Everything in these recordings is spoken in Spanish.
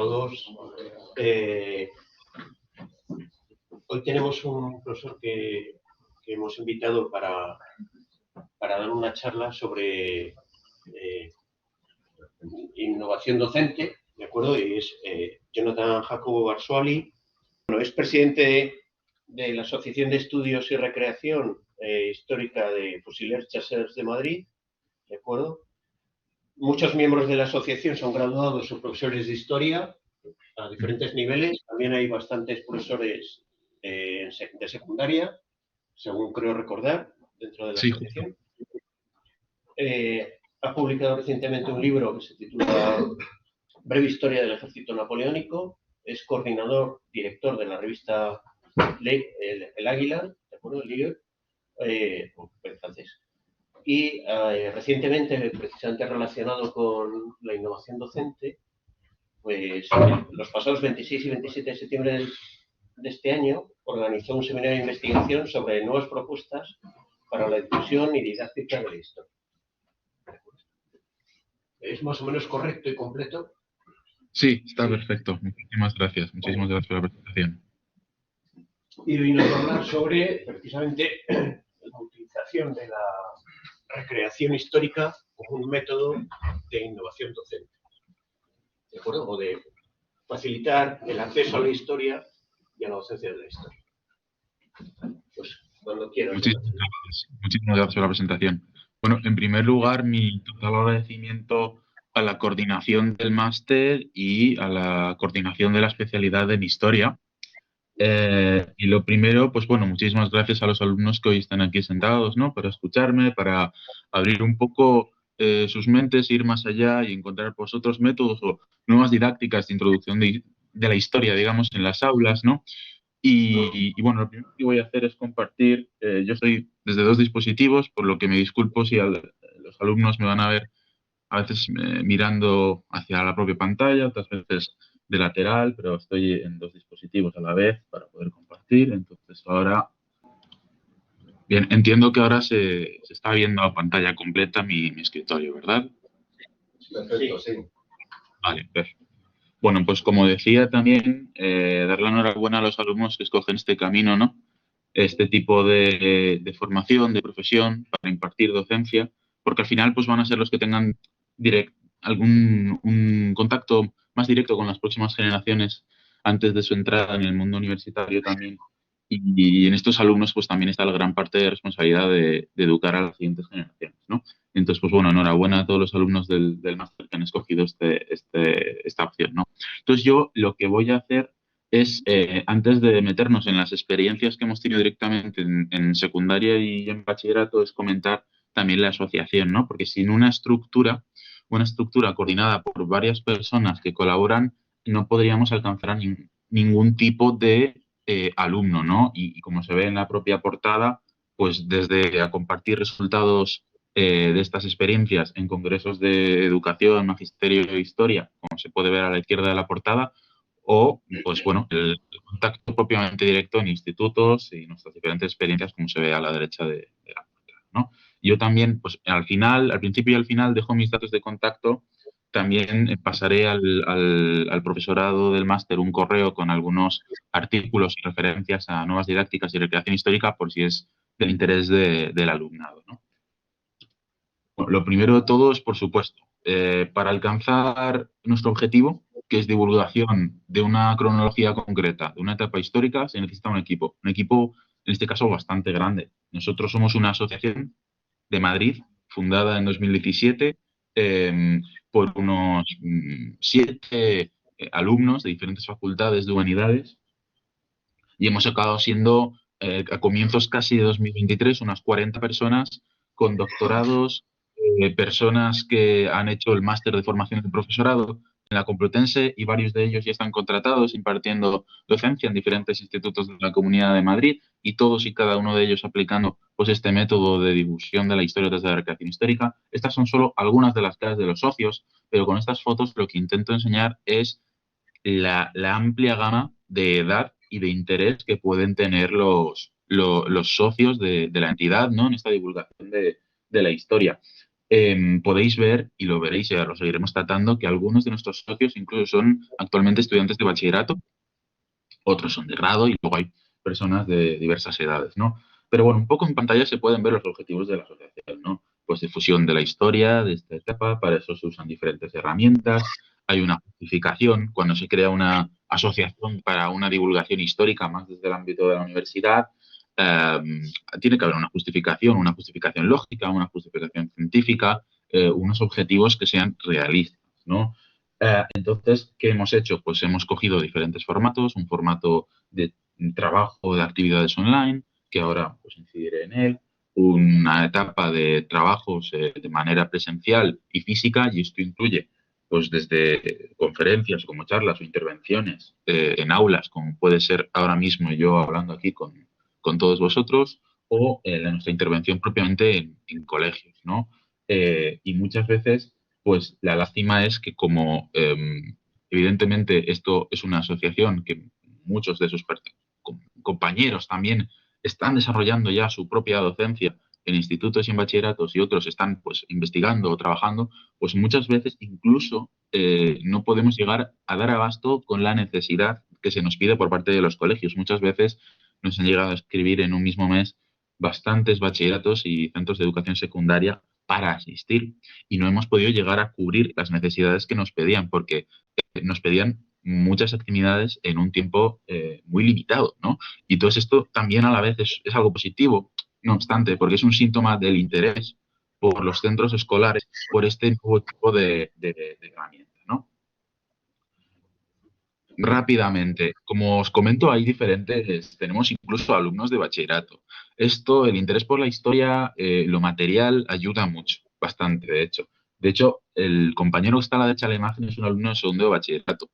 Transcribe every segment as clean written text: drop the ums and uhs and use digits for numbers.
todos. Hoy tenemos un profesor que hemos invitado para dar una charla sobre innovación docente, ¿de acuerdo? Y es Jonathan Jacobo Barsuali. Bueno, es presidente de la Asociación de Estudios y Recreación Histórica de Fusilers Chasseurs de Madrid, ¿de acuerdo? Muchos miembros de la asociación son graduados o profesores de historia a diferentes niveles. También hay bastantes profesores de secundaria, según creo recordar, dentro de la asociación. Ha publicado recientemente un libro que se titula Breve Historia del Ejército Napoleónico. Es coordinador, director de la revista El Águila, ¿de acuerdo? El Ligue, en francés. Y recientemente, precisamente relacionado con la innovación docente, pues los pasados 26 y 27 de septiembre de este año organizó un seminario de investigación sobre nuevas propuestas para la difusión y didáctica de la historia. ¿Es más o menos correcto y completo? Sí, está perfecto. Muchísimas gracias. Muchísimas gracias por la presentación. Y hoy nos va a hablar sobre, precisamente, la utilización de la recreación histórica como un método de innovación docente. ¿De acuerdo? O de facilitar el acceso a la historia y a la docencia de la historia. Pues cuando quieras. Muchísimas gracias por la presentación. Bueno, en primer lugar, mi total agradecimiento a la coordinación del máster y a la coordinación de la especialidad en historia. Y lo primero, pues bueno, muchísimas gracias a los alumnos que hoy están aquí sentados, ¿no? Para escucharme, para abrir un poco sus mentes, ir más allá y encontrar pues otros métodos o nuevas didácticas de introducción de la historia, digamos, en las aulas, ¿no? Y bueno, lo primero que voy a hacer es compartir, yo estoy desde dos dispositivos, por lo que me disculpo si los alumnos me van a ver a veces mirando hacia la propia pantalla, otras veces de lateral, pero estoy en dos dispositivos a la vez para poder compartir. Entonces ahora, bien, entiendo que ahora se está viendo a pantalla completa mi escritorio, ¿verdad? Perfecto, sí. Vale, perfecto. Bueno, pues como decía también, dar la enhorabuena a los alumnos que escogen este camino, ¿no? Este tipo de formación, de profesión, para impartir docencia, porque al final pues van a ser los que tengan un contacto más directo con las próximas generaciones antes de su entrada en el mundo universitario también. Y en estos alumnos pues también está la gran parte de responsabilidad de educar a las siguientes generaciones, ¿no? Entonces, pues bueno, enhorabuena a todos los alumnos del máster que han escogido esta opción, ¿no? Entonces yo lo que voy a hacer es, antes de meternos en las experiencias que hemos tenido directamente en secundaria y en bachillerato, es comentar también la asociación, ¿no? Porque sin una estructura coordinada por varias personas que colaboran, no podríamos alcanzar a ningún tipo de alumno, ¿no? Y como se ve en la propia portada, pues desde a compartir resultados de estas experiencias en congresos de educación, magisterio e historia, como se puede ver a la izquierda de la portada, o, pues bueno, el contacto propiamente directo en institutos y nuestras diferentes experiencias, como se ve a la derecha de la portada, ¿no? Yo también, pues al principio y al final, dejo mis datos de contacto. También pasaré al profesorado del máster un correo con algunos artículos y referencias a nuevas didácticas y recreación histórica por si es del interés del alumnado, ¿no? Bueno, lo primero de todo es, por supuesto, para alcanzar nuestro objetivo, que es divulgación de una cronología concreta, de una etapa histórica, se necesita un equipo. Un equipo, en este caso, bastante grande. Nosotros somos una asociación de Madrid, fundada en 2017 por unos 7 alumnos de diferentes facultades de humanidades, y hemos acabado siendo, a comienzos casi de 2023, unas 40 personas con doctorados, personas que han hecho el máster de formación de profesorado en la Complutense, y varios de ellos ya están contratados impartiendo docencia en diferentes institutos de la Comunidad de Madrid, y todos y cada uno de ellos aplicando pues este método de difusión de la historia desde la recreación histórica. Estas son solo algunas de las caras de los socios, pero con estas fotos lo que intento enseñar es la amplia gama de edad y de interés que pueden tener los socios de la entidad, ¿no? En esta divulgación de la historia. podéis ver, y lo veréis, ya lo seguiremos tratando, que algunos de nuestros socios incluso son actualmente estudiantes de bachillerato, otros son de grado y luego hay personas de diversas edades, ¿no? Pero bueno, un poco en pantalla se pueden ver los objetivos de la asociación, ¿no? Pues difusión de la historia de esta etapa, para eso se usan diferentes herramientas, hay una justificación cuando se crea una asociación para una divulgación histórica más desde el ámbito de la universidad, eh, tiene que haber una justificación lógica, una justificación científica, unos objetivos que sean realistas, ¿no? Entonces, ¿qué hemos hecho? Pues hemos cogido diferentes formatos, un formato de trabajo de actividades online, que ahora pues incidiré en él, una etapa de trabajos de manera presencial y física, y esto incluye pues desde conferencias como charlas o intervenciones en aulas, como puede ser ahora mismo yo hablando aquí con todos vosotros, o nuestra intervención propiamente en colegios, ¿no? Y muchas veces pues la lástima es que como evidentemente esto es una asociación que muchos de sus compañeros también están desarrollando ya su propia docencia en institutos y en bachilleratos y otros están pues investigando o trabajando, pues muchas veces incluso no podemos llegar a dar abasto con la necesidad que se nos pide por parte de los colegios. Muchas veces nos han llegado a escribir en un mismo mes bastantes bachilleratos y centros de educación secundaria para asistir y no hemos podido llegar a cubrir las necesidades que nos pedían, porque nos pedían muchas actividades en un tiempo muy limitado, ¿no? Y todo esto también a la vez es algo positivo, no obstante, porque es un síntoma del interés por los centros escolares, por este nuevo tipo de herramienta, ¿no? Rápidamente, como os comento, hay diferentes, tenemos incluso alumnos de bachillerato. Esto, el interés por la historia, lo material, ayuda mucho, bastante, de hecho. De hecho, el compañero que está a la derecha de la imagen es un alumno de segundo de bachillerato.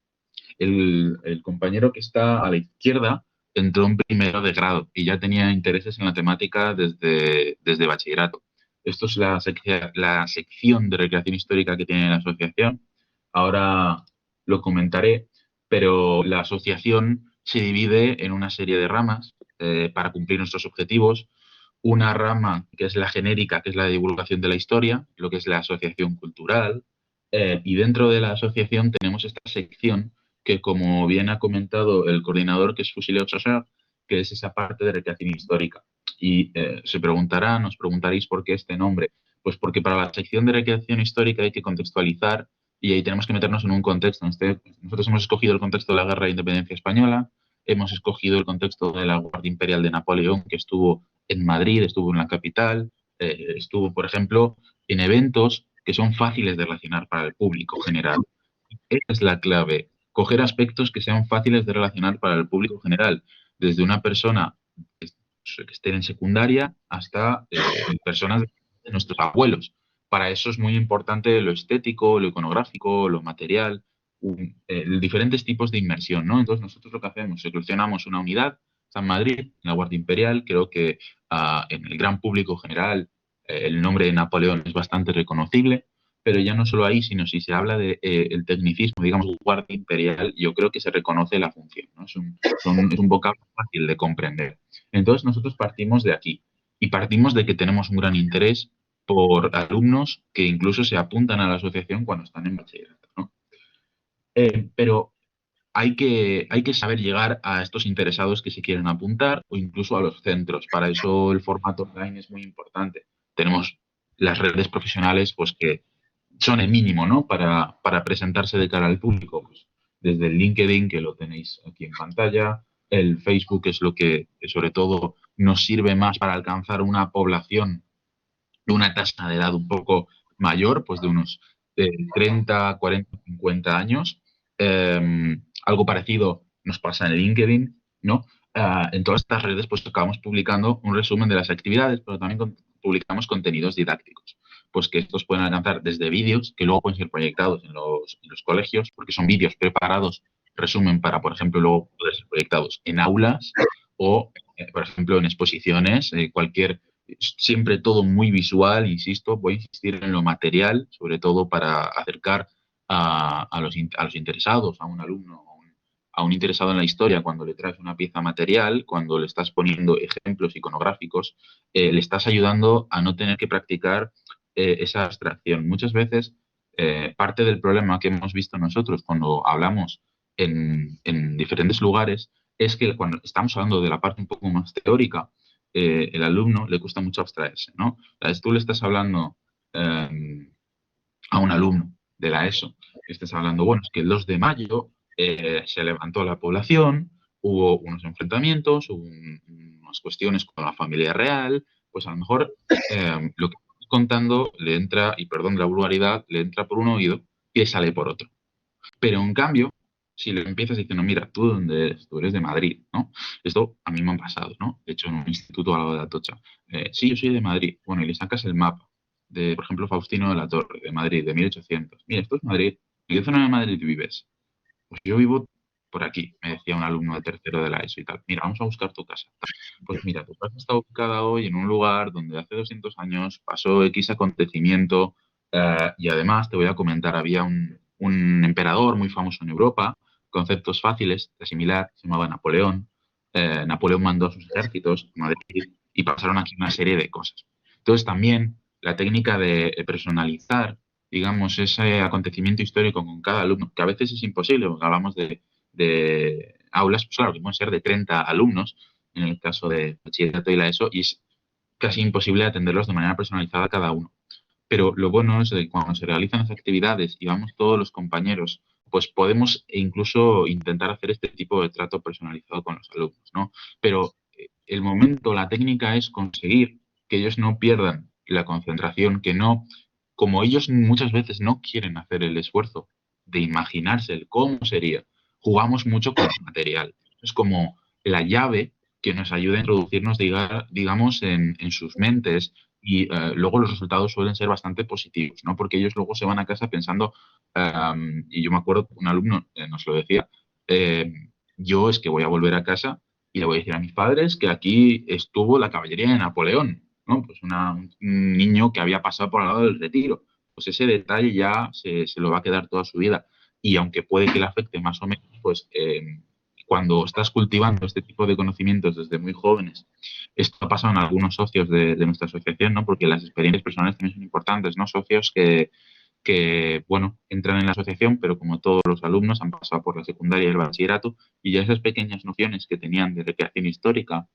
El compañero que está a la izquierda entró en primero de grado y ya tenía intereses en la temática desde bachillerato. Esto es la sección de recreación histórica que tiene la asociación. Ahora lo comentaré, pero la asociación se divide en una serie de ramas para cumplir nuestros objetivos. Una rama que es la genérica, que es la divulgación de la historia, lo que es la asociación cultural, y dentro de la asociación tenemos esta sección que, como bien ha comentado el coordinador, que es Fusileo Chasseur, que es esa parte de recreación histórica. Y nos preguntaréis por qué este nombre. Pues porque para la sección de recreación histórica hay que contextualizar y ahí tenemos que meternos en un contexto. Nosotros hemos escogido el contexto de la Guerra de Independencia Española, hemos escogido el contexto de la Guardia Imperial de Napoleón, que estuvo en Madrid, estuvo en la capital, estuvo, por ejemplo, en eventos que son fáciles de relacionar para el público general. Esa es la clave, coger aspectos que sean fáciles de relacionar para el público general, desde una persona que esté en secundaria hasta personas de nuestros abuelos. Para eso es muy importante lo estético, lo iconográfico, lo material, diferentes tipos de inmersión, ¿no? Entonces nosotros lo que hacemos, seleccionamos una unidad, San Madrid, en la Guardia Imperial, creo que en el gran público general el nombre de Napoleón es bastante reconocible, pero ya no solo ahí, sino si se habla de el tecnicismo, digamos, Guardia Imperial, yo creo que se reconoce la función, ¿no? Es un vocablo fácil de comprender. Entonces nosotros partimos de aquí y partimos de que tenemos un gran interés por alumnos que incluso se apuntan a la asociación cuando están en bachillerato, ¿no? Pero hay que saber llegar a estos interesados que se quieren apuntar o incluso a los centros. Para eso el formato online es muy importante. Tenemos las redes profesionales pues que son el mínimo, ¿no? Para presentarse de cara al público. Pues, desde el LinkedIn, que lo tenéis aquí en pantalla, el Facebook es lo que sobre todo nos sirve más para alcanzar una población de una tasa de edad un poco mayor, pues de unos 30, 40, 50 años. Algo parecido nos pasa en LinkedIn, ¿no? En todas estas redes pues acabamos publicando un resumen de las actividades, pero también publicamos contenidos didácticos, pues que estos pueden alcanzar desde vídeos que luego pueden ser proyectados en los colegios, porque son vídeos preparados, resumen para, por ejemplo, luego poder ser proyectados en aulas o, por ejemplo, en exposiciones, siempre todo muy visual, insisto, voy a insistir en lo material, sobre todo para acercar a los interesados, a un alumno, a un interesado en la historia, cuando le traes una pieza material, cuando le estás poniendo ejemplos iconográficos, le estás ayudando a no tener que practicar esa abstracción. Muchas veces parte del problema que hemos visto nosotros cuando hablamos en diferentes lugares es que cuando estamos hablando de la parte un poco más teórica, el alumno le cuesta mucho abstraerse, ¿no? Tú le estás hablando a un alumno de la ESO, que estés hablando, bueno, es que el 2 de mayo se levantó la población, hubo unos enfrentamientos, hubo unas cuestiones con la familia real, pues a lo mejor lo que estás contando le entra, y perdón la vulgaridad, le entra por un oído y le sale por otro. Pero en cambio, si le empiezas diciendo, mira, ¿tú dónde eres? Tú eres de Madrid, ¿no? Esto a mí me ha pasado, ¿no? De hecho, en un instituto al lado de Atocha. Sí, yo soy de Madrid. Bueno, y le sacas el mapa de, por ejemplo, Faustino de la Torre, de Madrid, de 1800. Mira, esto es Madrid. ¿En qué zona de Madrid vives? Pues yo vivo por aquí, me decía un alumno de tercero de la ESO y tal. Mira, vamos a buscar tu casa. Pues mira, tu casa está ubicada hoy en un lugar donde hace 200 años pasó X acontecimiento y además te voy a comentar, había un emperador muy famoso en Europa, conceptos fáciles de asimilar, se llamaba Napoleón. Napoleón mandó a sus ejércitos a Madrid y pasaron aquí una serie de cosas. Entonces también la técnica de personalizar, digamos, ese acontecimiento histórico con cada alumno, que a veces es imposible, porque hablamos de aulas, pues claro, que pueden ser de 30 alumnos, en el caso de bachillerato y la ESO, y es casi imposible atenderlos de manera personalizada a cada uno. Pero lo bueno es que cuando se realizan las actividades y vamos todos los compañeros, pues podemos incluso intentar hacer este tipo de trato personalizado con los alumnos, ¿no? Pero el momento, la técnica es conseguir que ellos no pierdan la concentración, que no, como ellos muchas veces no quieren hacer el esfuerzo de imaginarse el cómo sería, jugamos mucho con el material. Es como la llave que nos ayuda a introducirnos, digamos, en sus mentes y luego los resultados suelen ser bastante positivos, ¿no? Porque ellos luego se van a casa pensando, y yo me acuerdo, un alumno nos lo decía, eh, yo es que voy a volver a casa y le voy a decir a mis padres que aquí estuvo la caballería de Napoleón, ¿no? Pues un niño que había pasado por al lado del Retiro. Pues ese detalle ya se lo va a quedar toda su vida. Y aunque puede que le afecte más o menos, pues cuando estás cultivando este tipo de conocimientos desde muy jóvenes, esto ha pasado en algunos socios de nuestra asociación, ¿no? Porque las experiencias personales también son importantes, ¿no? Socios que, bueno, entran en la asociación, pero como todos los alumnos han pasado por la secundaria y el bachillerato, y ya esas pequeñas nociones que tenían de recreación histórica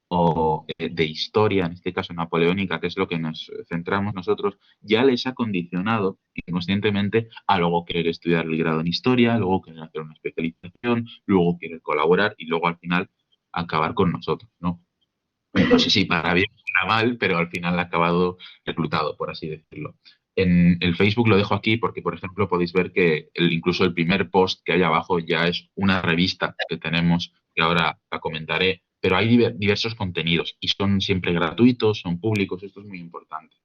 o de historia, en este caso napoleónica, que es lo que nos centramos nosotros, ya les ha condicionado inconscientemente a luego querer estudiar el grado en historia, luego querer hacer una especialización, luego querer colaborar y luego al final acabar con nosotros, ¿no? No sé si para bien o para mal, pero al final ha acabado reclutado, por así decirlo. En el Facebook lo dejo aquí porque, por ejemplo, podéis ver que incluso el primer post que hay abajo ya es una revista que tenemos, que ahora la comentaré, pero hay diversos contenidos y son siempre gratuitos, son públicos, esto es muy importante.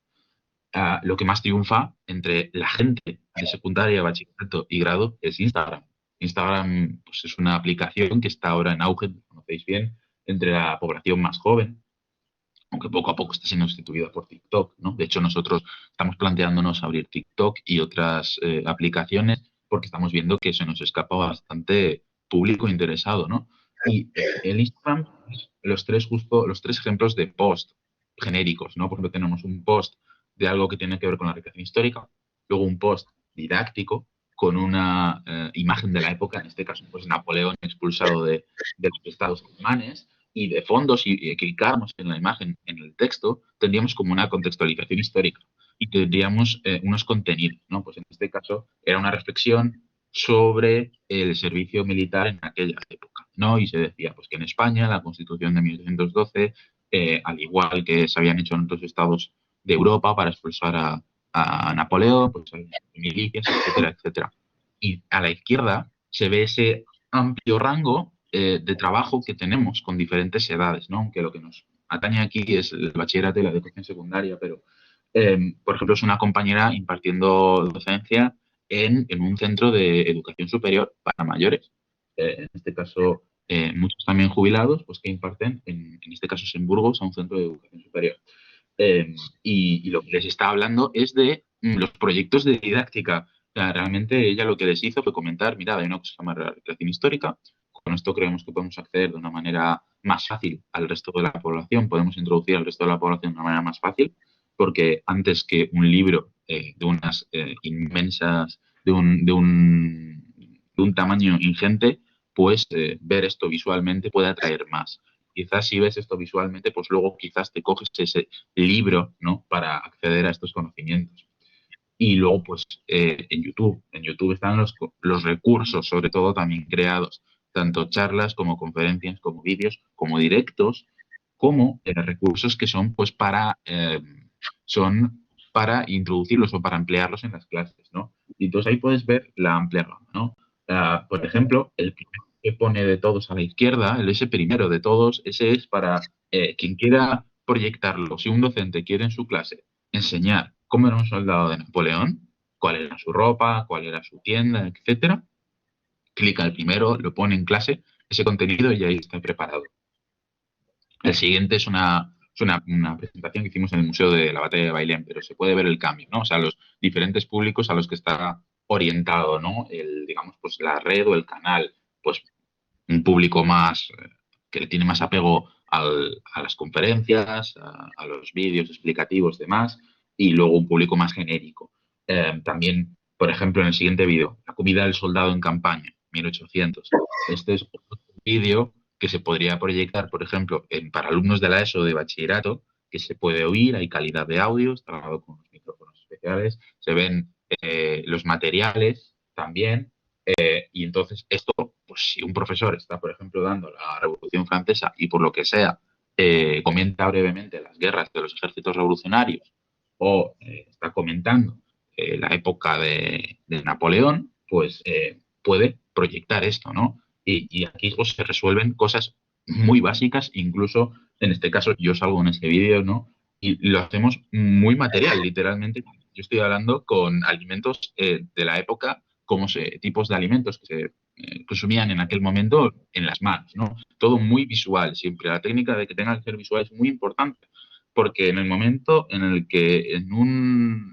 Lo que más triunfa entre la gente de secundaria, bachillerato y grado es Instagram. Instagram pues, es una aplicación que está ahora en auge, lo conocéis bien, entre la población más joven, aunque poco a poco está siendo sustituida por TikTok, ¿no? De hecho, nosotros estamos planteándonos abrir TikTok y otras aplicaciones porque estamos viendo que se nos escapa bastante público interesado, ¿no? Y el Instagram, los tres ejemplos de post genéricos, ¿no? Por ejemplo, tenemos un post de algo que tiene que ver con la recreación histórica, luego un post didáctico con una imagen de la época, en este caso, pues Napoleón expulsado de los estados alemanes, y de fondo, si clicáramos en la imagen, en el texto, tendríamos como una contextualización histórica y tendríamos unos contenidos, ¿no? Pues en este caso era una reflexión sobre el servicio militar en aquella época, ¿no? Y se decía, pues que en España la Constitución de 1812, al igual que se habían hecho en otros estados de Europa para expulsar a Napoleón, pues hay milicias, etcétera, etcétera. Y a la izquierda se ve ese amplio rango de trabajo que tenemos con diferentes edades, ¿no? Aunque lo que nos atañe aquí es el bachillerato y la educación secundaria, pero, por ejemplo, es una compañera impartiendo docencia en un centro de educación superior para mayores. En este caso, muchos también jubilados, pues que imparten, en este caso es en Burgos, a un centro de educación superior. Y lo que les está hablando es de los proyectos de didáctica. O sea, realmente ella lo que les hizo fue comentar, mira, hay una cosa que se llama recreación histórica, con esto creemos que podemos acceder de una manera más fácil al resto de la población, podemos introducir al resto de la población de una manera más fácil, porque antes que un libro de unas inmensas, de un tamaño ingente, pues ver esto visualmente puede atraer más. Quizás si ves esto visualmente, pues luego quizás te coges ese libro, ¿no? Para acceder a estos conocimientos. Y luego, pues, en YouTube están los recursos, sobre todo también creados, tanto charlas como conferencias, como vídeos, como directos, como recursos que son para introducirlos o para emplearlos en las clases, ¿no? Y entonces ahí puedes ver la amplia gama, ¿no? Por ejemplo, el primero que pone de todos a la izquierda, ese primero de todos, ese es para quien quiera proyectarlo. Si un docente quiere en su clase enseñar cómo era un soldado de Napoleón, cuál era su ropa, cuál era su tienda, etcétera, clica el primero, lo pone en clase, ese contenido y ahí está preparado. El siguiente es una presentación que hicimos en el Museo de la Batalla de Bailén, pero se puede ver el cambio, ¿no? O sea, los diferentes públicos a los que está orientado, ¿no? Digamos, pues la red o el canal, pues un público más que le tiene más apego a las conferencias, a los vídeos explicativos, demás, y luego un público más genérico. También, por ejemplo, en el siguiente vídeo, la comida del soldado en campaña, 1800. Este es otro vídeo que se podría proyectar, por ejemplo, para alumnos de la ESO de bachillerato, que se puede oír, hay calidad de audio, está grabado con unos micrófonos especiales, se ven los materiales también, y entonces esto, pues si un profesor está, por ejemplo, dando la Revolución Francesa y por lo que sea, comenta brevemente las guerras de los ejércitos revolucionarios o está comentando la época de Napoleón, pues puede proyectar esto, ¿no? Y aquí pues, se resuelven cosas muy básicas, incluso en este caso yo salgo en ese vídeo, ¿no? Y lo hacemos muy material, literalmente. Yo estoy hablando con alimentos de la época, tipos de alimentos que se consumían en aquel momento en las manos, ¿no? Todo muy visual, siempre. La técnica de que tenga que ser visual es muy importante, porque en el momento en el que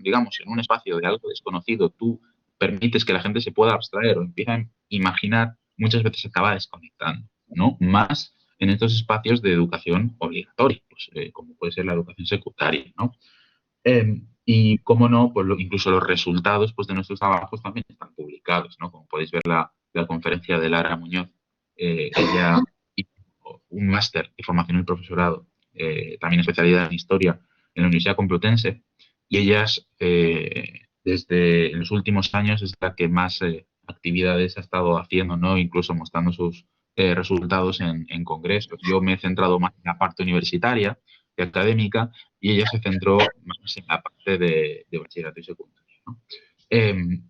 digamos, en un espacio de algo desconocido, tú permites que la gente se pueda abstraer o empieza a imaginar, muchas veces se acaba desconectando, ¿no? Más en estos espacios de educación obligatoria, pues, como puede ser la educación secundaria, ¿no? Y cómo no, pues incluso los resultados pues, de nuestros trabajos también están publicados, ¿no? Como podéis ver la conferencia de Lara Muñoz, ella hizo un máster de formación en el profesorado, también especialidad en historia en la Universidad Complutense, y ellas desde los últimos años es la que más actividades ha estado haciendo, ¿no? Incluso mostrando sus resultados en congresos. Yo me he centrado más en la parte universitaria y académica, y ella se centró más en la parte de bachillerato y secundaria, ¿no?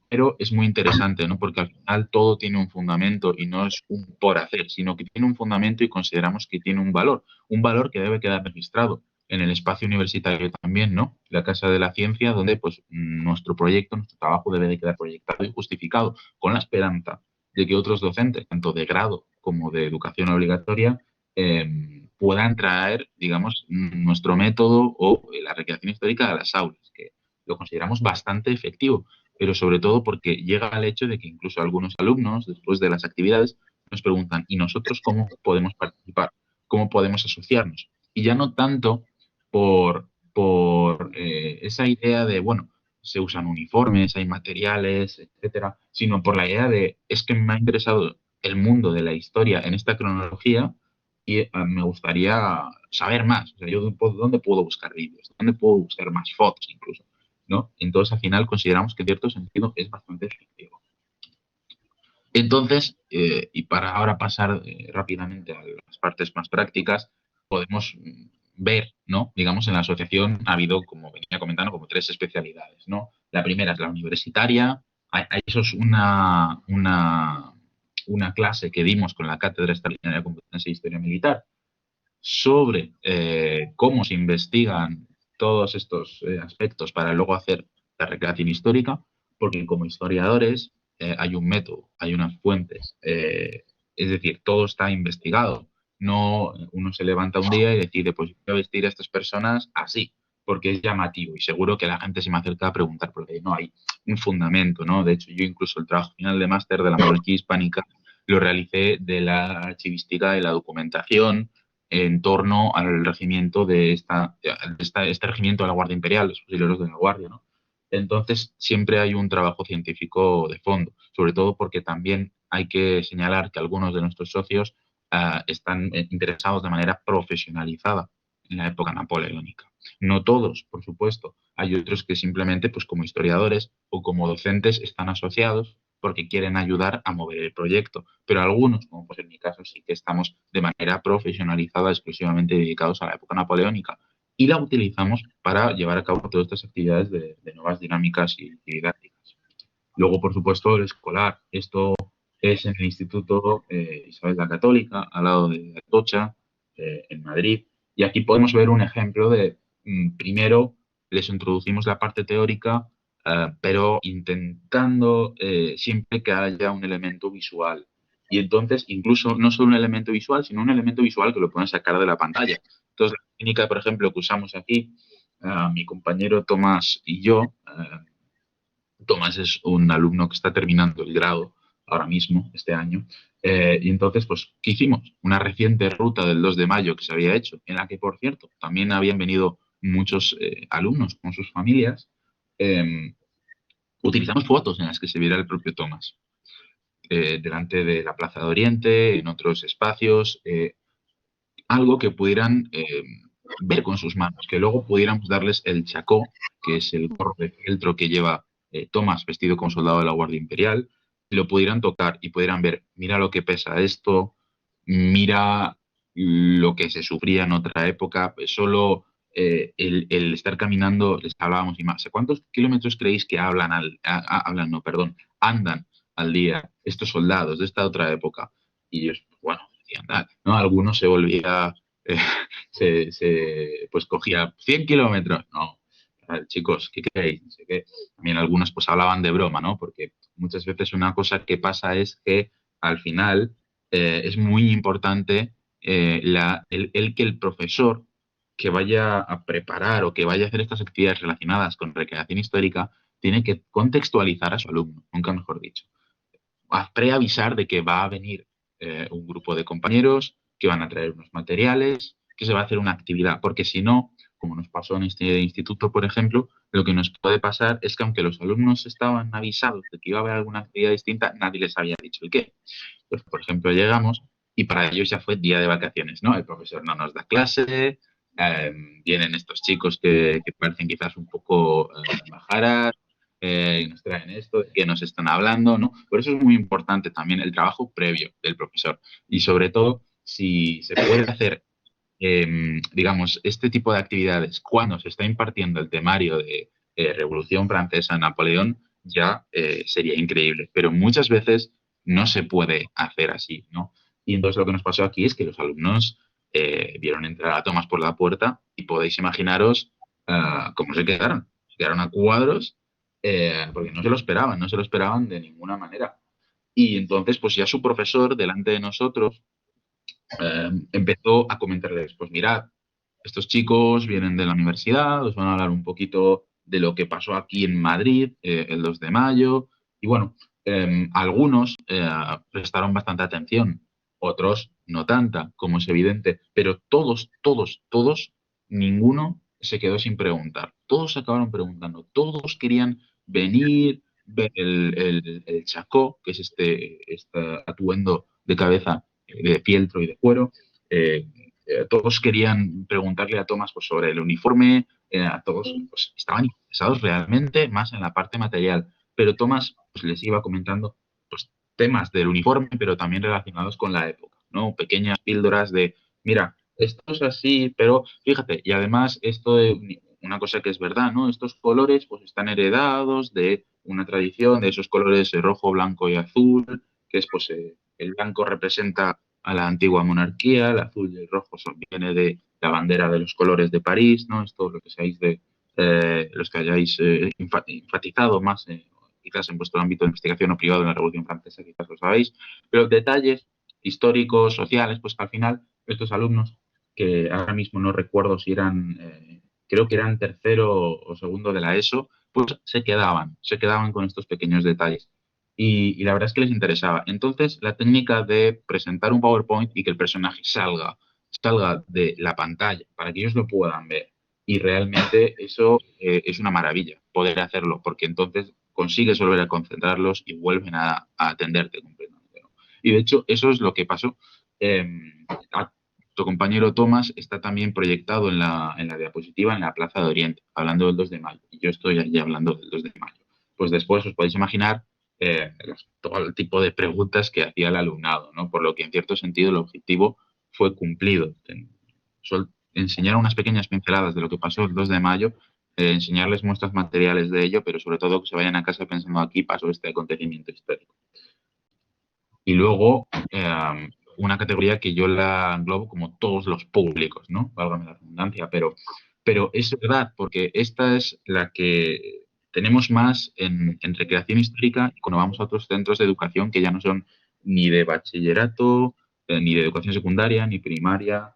Pero es muy interesante, ¿no? Porque al final todo tiene un fundamento y no es un por hacer, sino que tiene un fundamento y consideramos que tiene un valor que debe quedar registrado en el espacio universitario también, ¿no? La Casa de la Ciencia, donde pues nuestro proyecto, nuestro trabajo debe de quedar proyectado y justificado con la esperanza de que otros docentes, tanto de grado como de educación obligatoria, puedan traer, digamos, nuestro método o la recreación histórica a las aulas, que lo consideramos bastante efectivo, pero sobre todo porque llega al hecho de que incluso algunos alumnos, después de las actividades, nos preguntan, ¿y nosotros cómo podemos participar? ¿Cómo podemos asociarnos? Y ya no tanto por esa idea de, bueno, se usan uniformes, hay materiales, etcétera, sino por la idea de, es que me ha interesado el mundo de la historia en esta cronología y me gustaría saber más. O sea, yo dónde puedo buscar vídeos, dónde puedo buscar más fotos incluso, ¿no? Entonces, al final, consideramos que en cierto sentido es bastante efectivo. Entonces, y para ahora pasar rápidamente a las partes más prácticas, podemos ver, ¿no? Digamos, en la asociación ha habido, como venía comentando, como tres especialidades, ¿no? La primera es la universitaria. Eso es una clase que dimos con la Cátedra Extraordinaria de Competencia e Historia Militar sobre cómo se investigan todos estos aspectos para luego hacer la recreación histórica, porque como historiadores hay un método, hay unas fuentes, es decir, todo está investigado. No uno se levanta un día y decide, pues voy a vestir a estas personas así, porque es llamativo y seguro que la gente se me acerca a preguntar, porque no hay un fundamento, ¿no? De hecho, yo incluso el trabajo final de máster de la monarquía hispánica lo realicé de la archivística y la documentación, en torno al regimiento de este regimiento de la Guardia Imperial, los fusileros de la Guardia, ¿no? Entonces, siempre hay un trabajo científico de fondo, sobre todo porque también hay que señalar que algunos de nuestros socios están interesados de manera profesionalizada en la época napoleónica. No todos, por supuesto. Hay otros que simplemente, pues como historiadores o como docentes, están asociados porque quieren ayudar a mover el proyecto. Pero algunos, como pues en mi caso, sí que estamos de manera profesionalizada, exclusivamente dedicados a la época napoleónica. Y la utilizamos para llevar a cabo todas estas actividades de nuevas dinámicas y didácticas. Luego, por supuesto, el escolar. Esto es en el Instituto Isabel la Católica, al lado de Atocha, en Madrid. Y aquí podemos ver un ejemplo de, primero, les introducimos la parte teórica, pero intentando siempre que haya un elemento visual. Y entonces, incluso no solo un elemento visual, sino un elemento visual que lo pueden sacar de la pantalla. Entonces, la técnica, por ejemplo, que usamos aquí, mi compañero Tomás y yo, Tomás es un alumno que está terminando el grado ahora mismo, este año, y entonces, pues, ¿qué hicimos? Una reciente ruta del 2 de mayo que se había hecho, en la que, por cierto, también habían venido muchos alumnos con sus familias. eh, Utilizamos fotos en las que se viera el propio Tomás, delante de la Plaza de Oriente, en otros espacios, algo que pudieran ver con sus manos, que luego pudiéramos darles el chacó, que es el gorro de fieltro que lleva Thomas vestido como soldado de la Guardia Imperial, y lo pudieran tocar y pudieran ver, mira lo que pesa esto, mira lo que se sufría en otra época, pues solo el estar caminando, les hablábamos y más, ¿cuántos kilómetros creéis que hablan, no, perdón, andan al día estos soldados de esta otra época? Y ellos, bueno, decían, ¿no? Algunos se volvía, eh, pues cogía 100 kilómetros. No, chicos, ¿qué creéis? No sé qué. También algunos pues hablaban de broma, ¿no? Porque muchas veces una cosa que pasa es que al final es muy importante el que el profesor que vaya a preparar o que vaya a hacer estas actividades relacionadas con recreación histórica tiene que contextualizar a su alumno, nunca mejor dicho. Preavisar de que va a venir un grupo de compañeros que van a traer unos materiales, que se va a hacer una actividad, porque si no, como nos pasó en este instituto, por ejemplo, lo que nos puede pasar es que aunque los alumnos estaban avisados de que iba a haber alguna actividad distinta, nadie les había dicho el qué. Pues, por ejemplo, llegamos y para ellos ya fue día de vacaciones, ¿no? El profesor no nos da clase, vienen estos chicos que parecen quizás un poco majaras, y nos traen esto, de qué nos están hablando, ¿no? Por eso es muy importante también el trabajo previo del profesor y sobre todo si se puede hacer, digamos, este tipo de actividades cuando se está impartiendo el temario de Revolución Francesa, Napoleón, ya sería increíble, pero muchas veces no se puede hacer así, ¿no? Y entonces lo que nos pasó aquí es que los alumnos vieron entrar a Tomás por la puerta y podéis imaginaros cómo se quedaron. Quedaron a cuadros porque no se lo esperaban, no se lo esperaban de ninguna manera. Y entonces, pues ya su profesor, delante de nosotros, empezó a comentarles, pues mirad, estos chicos vienen de la universidad, os van a hablar un poquito de lo que pasó aquí en Madrid el 2 de mayo. Y bueno, algunos prestaron bastante atención, otros no tanta, como es evidente, pero todos, ninguno se quedó sin preguntar. Todos acabaron preguntando, todos querían venir, ver el chacó, que es este atuendo de cabeza de fieltro y de cuero. Eh, Todos querían preguntarle a Tomás pues, sobre el uniforme, a todos pues, estaban interesados realmente más en la parte material, pero Tomás pues, les iba comentando pues, temas del uniforme, pero también relacionados con la época, ¿no? Pequeñas píldoras de, mira, esto es así, pero fíjate, y además esto de una cosa que es verdad, ¿no? Estos colores pues están heredados de una tradición, de esos colores rojo, blanco y azul, que es pues el blanco representa a la antigua monarquía, el azul y el rojo viene de la bandera de los colores de París, ¿no? Esto lo que seáis de los que hayáis enfatizado más, quizás en vuestro ámbito de investigación o privado en la Revolución Francesa, quizás lo sabéis, pero detalles históricos, sociales, pues que al final estos alumnos, que ahora mismo no recuerdo si eran, creo que eran tercero o segundo de la ESO, pues se quedaban con estos pequeños detalles y la verdad es que les interesaba. Entonces, la técnica de presentar un PowerPoint y que el personaje salga salga de la pantalla para que ellos lo puedan ver. Y realmente eso es una maravilla, poder hacerlo, porque entonces consigues volver a concentrarlos y vuelven a atenderte completamente, ¿no? Y de hecho, eso es lo que pasó. Tu compañero Tomás está también proyectado en la diapositiva en la Plaza de Oriente, hablando del 2 de mayo. Y yo estoy allí hablando del 2 de mayo. Pues después os podéis imaginar todo el tipo de preguntas que hacía el alumnado, ¿no? Por lo que en cierto sentido el objetivo fue cumplido. Enseñar unas pequeñas pinceladas de lo que pasó el 2 de mayo, enseñarles muestras materiales de ello, pero sobre todo que se vayan a casa pensando aquí pasó este acontecimiento histórico. Y luego, una categoría que yo la englobo como todos los públicos, ¿no? Válgame la redundancia, pero es verdad, porque esta es la que tenemos más en recreación histórica cuando vamos a otros centros de educación que ya no son ni de bachillerato, ni de educación secundaria, ni primaria,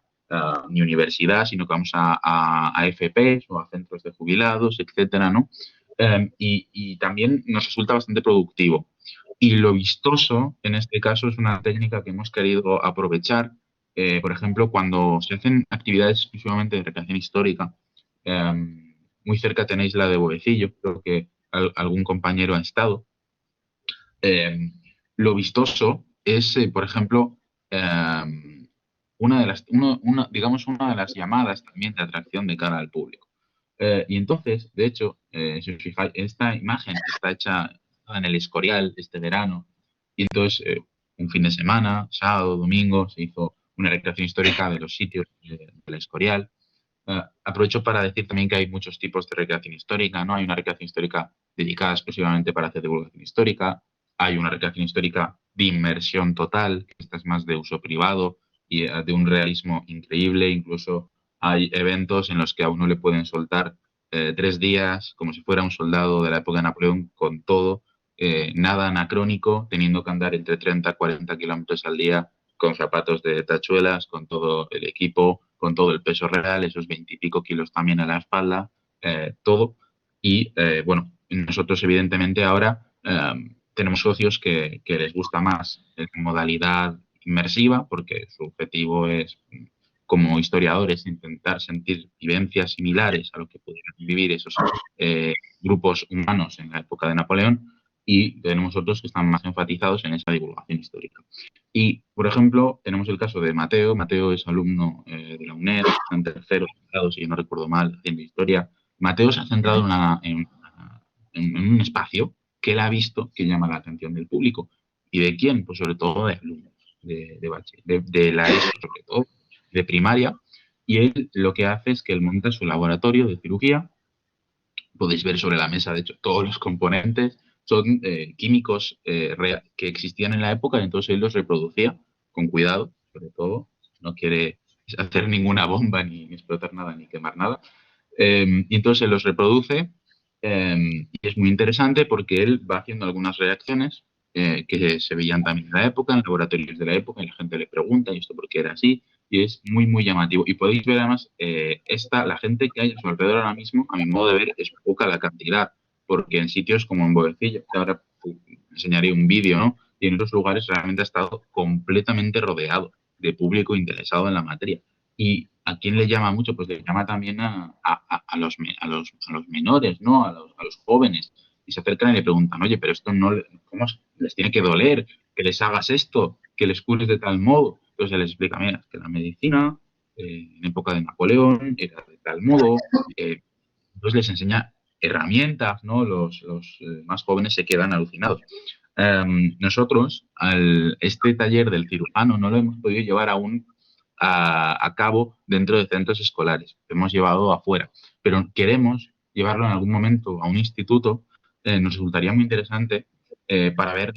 ni universidad, sino que vamos a FPs o a centros de jubilados, etcétera, ¿no? Y también nos resulta bastante productivo. Y lo vistoso, en este caso, es una técnica que hemos querido aprovechar, por ejemplo, cuando se hacen actividades exclusivamente de recreación histórica. eh, Muy cerca tenéis la de Boecillo, creo que algún compañero ha estado. Eh, lo vistoso es, por ejemplo, digamos, una de las llamadas también de atracción de cara al público. Y entonces, de hecho, si os fijáis, esta imagen está hecha en el Escorial este verano. Y entonces, un fin de semana, sábado, domingo, se hizo una recreación histórica de los sitios del Escorial. Aprovecho para decir también que hay muchos tipos de recreación histórica, ¿no? Hay una recreación histórica dedicada exclusivamente para hacer divulgación histórica. Hay una recreación histórica de inmersión total, que esta es más de uso privado y de un realismo increíble. Incluso hay eventos en los que a uno le pueden soltar 3 días, como si fuera un soldado de la época de Napoleón, con todo, nada anacrónico, teniendo que andar entre 30 y 40 kilómetros al día, con zapatos de tachuelas, con todo el equipo, con todo el peso real, esos 20 y pico kilos también a la espalda, todo. Y bueno, nosotros evidentemente ahora tenemos socios que les gusta más la modalidad inmersiva, porque su objetivo es, como historiadores, intentar sentir vivencias similares a lo que pudieran vivir esos grupos humanos en la época de Napoleón, y tenemos otros que están más enfatizados en esa divulgación histórica. Y, por ejemplo, tenemos el caso de Mateo. Mateo es alumno de la UNED, está en tercero grado, si no recuerdo mal, haciendo historia. Mateo se ha centrado en un espacio que él ha visto que llama la atención del público. ¿Y de quién? Pues sobre todo de alumnos de la ESO, sobre todo, de primaria. Y él lo que hace es que él monta su laboratorio de cirugía. Podéis ver sobre la mesa, de hecho, todos los componentes son químicos que existían en la época, y entonces él los reproducía con cuidado, sobre todo. No quiere hacer ninguna bomba, ni explotar nada, ni quemar nada. Y entonces él los reproduce, y es muy interesante porque él va haciendo algunas reacciones que se veían también en la época, en laboratorios de la época, y la gente le pregunta, ¿y esto por qué era así? Y es muy, muy llamativo. Y podéis ver además, la gente que hay a su alrededor ahora mismo, a mi modo de ver, es poca la cantidad, porque en sitios como en Boecillo, que ahora enseñaré un vídeo, ¿no? Y en otros lugares realmente ha estado completamente rodeado de público interesado en la materia. ¿Y a quién le llama mucho? Pues le llama también a los menores, ¿no? A los jóvenes. Y se acercan y le preguntan, oye, pero esto no, ¿cómo les tiene que doler? Que les hagas esto, que les cures de tal modo. Entonces les explica, mira, es que la medicina en época de Napoleón era de tal modo. Entonces les enseña herramientas, ¿no? Los más jóvenes se quedan alucinados. Nosotros, este taller del cirujano, no lo hemos podido llevar aún a cabo dentro de centros escolares. Lo hemos llevado afuera, pero queremos llevarlo en algún momento a un instituto. Nos resultaría muy interesante para ver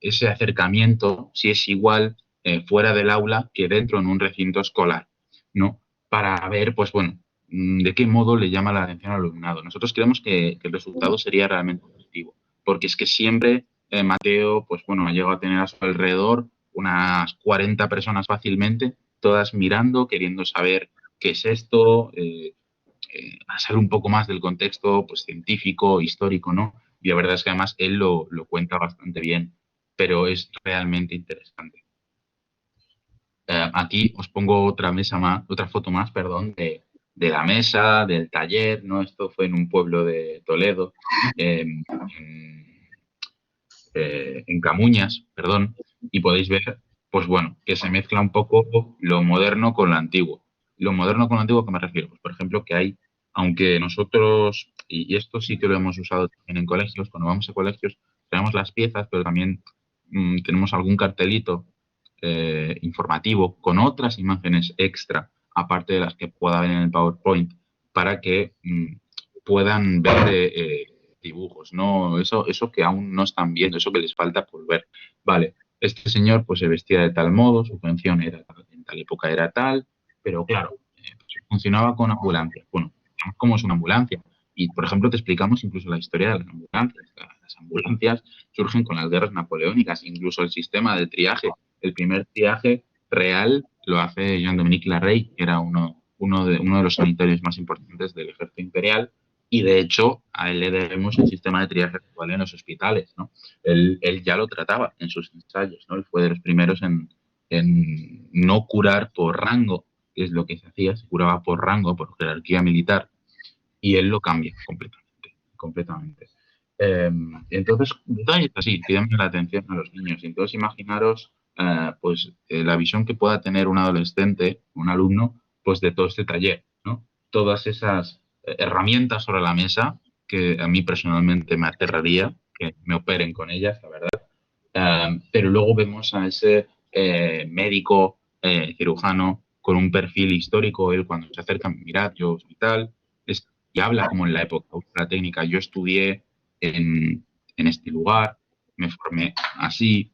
ese acercamiento, si es igual fuera del aula que dentro en un recinto escolar, ¿no? Para ver, pues bueno, de qué modo le llama la atención al alumnado. Nosotros creemos que el resultado sería realmente positivo, porque es que siempre Mateo, pues bueno, ha llegado a tener a su alrededor unas 40 personas fácilmente, todas mirando, queriendo saber qué es esto, a saber un poco más del contexto pues, científico, histórico, ¿no? Y la verdad es que además él lo cuenta bastante bien, pero es realmente interesante. Aquí os pongo otra foto más, perdón, de la mesa, del taller, ¿no? Esto fue en un pueblo de Toledo, en, en Camuñas, perdón, y podéis ver, pues bueno, que se mezcla un poco lo moderno con lo antiguo. Lo moderno con lo antiguo, ¿a qué me refiero? Pues, por ejemplo, que hay, aunque nosotros, y esto sí que lo hemos usado también en colegios, cuando vamos a colegios, tenemos las piezas, pero también tenemos algún cartelito informativo con otras imágenes extra, aparte de las que pueda haber en el PowerPoint, para que puedan ver dibujos, ¿no? Eso que aún no están viendo, eso que les falta por ver. Vale, este señor pues se vestía de tal modo, su función era en tal época era tal, pero claro, pues, funcionaba con ambulancias. Bueno, ¿cómo es una ambulancia? Y, por ejemplo, te explicamos incluso la historia de las ambulancias. Las ambulancias surgen con las guerras napoleónicas, incluso el sistema de triaje. El primer triaje real lo hace Jean-Dominique Larrey, que era uno de los sanitarios más importantes del ejército imperial, y de hecho a él le debemos el sistema de triaje actual en los hospitales, ¿no? Él ya lo trataba en sus ensayos, ¿no? Él fue de los primeros en no curar por rango, que es lo que se hacía, se curaba por rango, por jerarquía militar, y él lo cambia completamente, completamente. Entonces, detalles así que llaman la atención a los niños. Entonces, imaginaros pues la visión que pueda tener un adolescente, un alumno, pues de todo este taller, ¿no? Todas esas herramientas sobre la mesa que a mí personalmente me aterraría que me operen con ellas, la verdad. Pero luego vemos a ese médico cirujano con un perfil histórico, él cuando se acerca, mirad, yo soy tal, y habla como en la época, usa la técnica, yo estudié en este lugar, me formé así,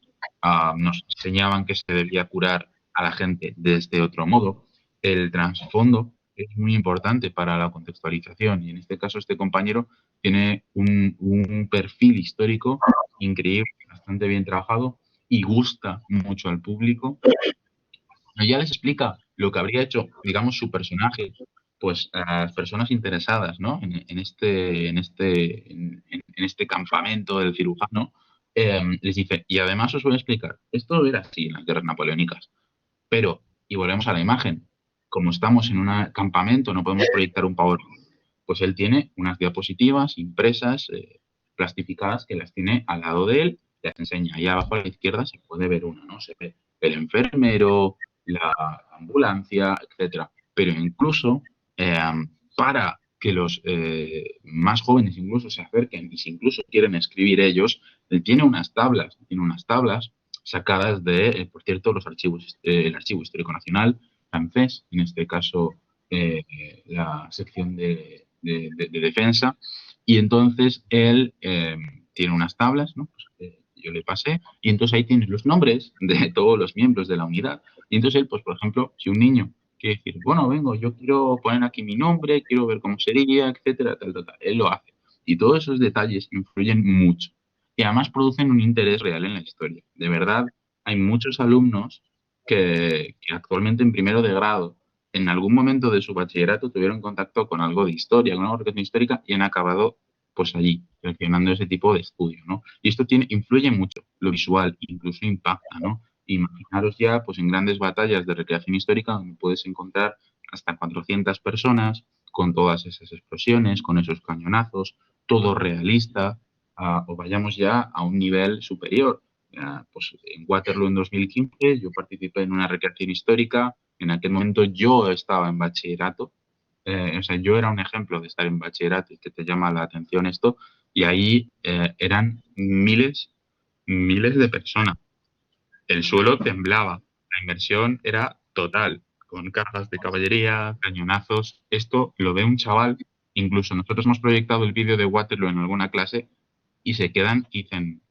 nos enseñaban que se debía curar a la gente de este otro modo. El trasfondo es muy importante para la contextualización y en este caso este compañero tiene un perfil histórico increíble, bastante bien trabajado y gusta mucho al público. Ya les explica lo que habría hecho, digamos, su personaje, pues a las personas interesadas, ¿no? En este campamento del cirujano, les dice, y además os voy a explicar, esto era así en las guerras napoleónicas, pero, y volvemos a la imagen, como estamos en un campamento, no podemos proyectar un PowerPoint, pues él tiene unas diapositivas impresas, plastificadas, que las tiene al lado de él, las enseña. Ahí abajo a la izquierda se puede ver una, ¿no? Se ve el enfermero, la ambulancia, etcétera. Pero incluso para que los más jóvenes incluso se acerquen y si incluso quieren escribir ellos, él tiene unas tablas sacadas de, por cierto, los archivos, el Archivo Histórico Nacional francés, en este caso la sección de defensa, y entonces él tiene unas tablas, ¿no? Pues, yo le pasé, y entonces ahí tienes los nombres de todos los miembros de la unidad. Y entonces él, pues por ejemplo, si un niño quiere decir, bueno, vengo, yo quiero poner aquí mi nombre, quiero ver cómo sería, etcétera, tal, tal, tal, él lo hace. Y todos esos detalles influyen mucho. Y además producen un interés real en la historia. De verdad, hay muchos alumnos que actualmente en primero de grado, en algún momento de su bachillerato, tuvieron contacto con algo de historia, con algo de educación histórica y han acabado pues allí, seleccionando ese tipo de estudio, ¿no? Y esto influye mucho, lo visual, incluso impacta, ¿no? Imaginaros ya, pues en grandes batallas de recreación histórica, donde puedes encontrar hasta 400 personas, con todas esas explosiones, con esos cañonazos, todo realista, o vayamos ya a un nivel superior. Pues en Waterloo en 2015 yo participé en una recreación histórica, en aquel momento yo estaba en bachillerato, o sea, yo era un ejemplo de estar en bachillerato y que te llama la atención esto, y ahí eran miles, miles de personas. El suelo temblaba, la inversión era total, con cargas de caballería, cañonazos. Esto lo ve un chaval, incluso nosotros hemos proyectado el vídeo de Waterloo en alguna clase y se quedan y dicen,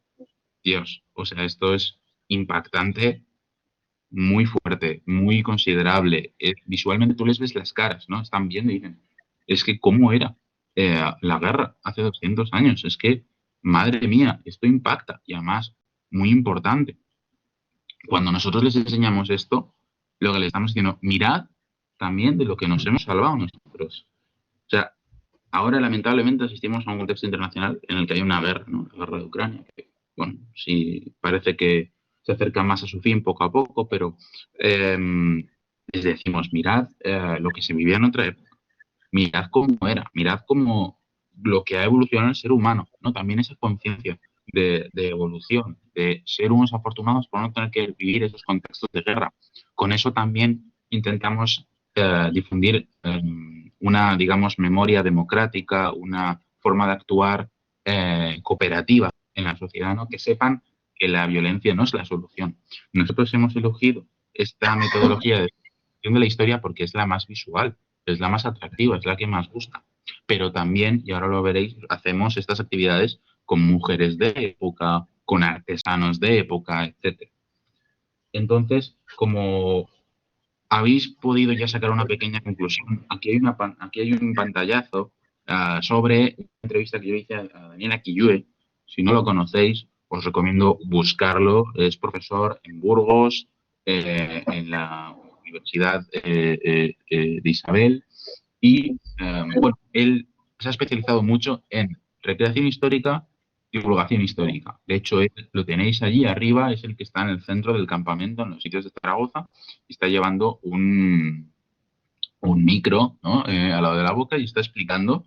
Dios, o sea, esto es impactante, muy fuerte, muy considerable. Visualmente tú les ves las caras, ¿no? Están viendo y dicen, es que cómo era la guerra hace 200 años, es que, madre mía, esto impacta y además muy importante. Cuando nosotros les enseñamos esto, lo que les estamos diciendo, mirad también de lo que nos hemos salvado nosotros. O sea, ahora lamentablemente asistimos a un contexto internacional en el que hay una guerra, ¿no? La guerra de Ucrania. Que, bueno, sí parece que se acerca más a su fin poco a poco, pero eh, les decimos, mirad lo que se vivía en otra época, mirad cómo era, mirad cómo lo que ha evolucionado el ser humano, ¿no? También esa conciencia de evolución, de ser unos afortunados por no tener que vivir esos contextos de guerra. Con eso también intentamos difundir una, digamos, memoria democrática, una forma de actuar cooperativa en la sociedad, ¿no? Que sepan que la violencia no es la solución. Nosotros hemos elegido esta metodología de la historia porque es la más visual, es la más atractiva, es la que más gusta. Pero también, y ahora lo veréis, hacemos estas actividades con mujeres de época, con artesanos de época, etcétera. Entonces, como habéis podido ya sacar una pequeña conclusión, aquí hay un pantallazo sobre una entrevista que yo hice a Daniela Quillue. Si no lo conocéis, os recomiendo buscarlo. Es profesor en Burgos, en la Universidad de Isabel, y bueno, él se ha especializado mucho en recreación histórica y divulgación histórica. De hecho, lo tenéis allí arriba, es el que está en el centro del campamento, en los sitios de Zaragoza, y está llevando un micro, ¿no? Al lado de la boca y está explicando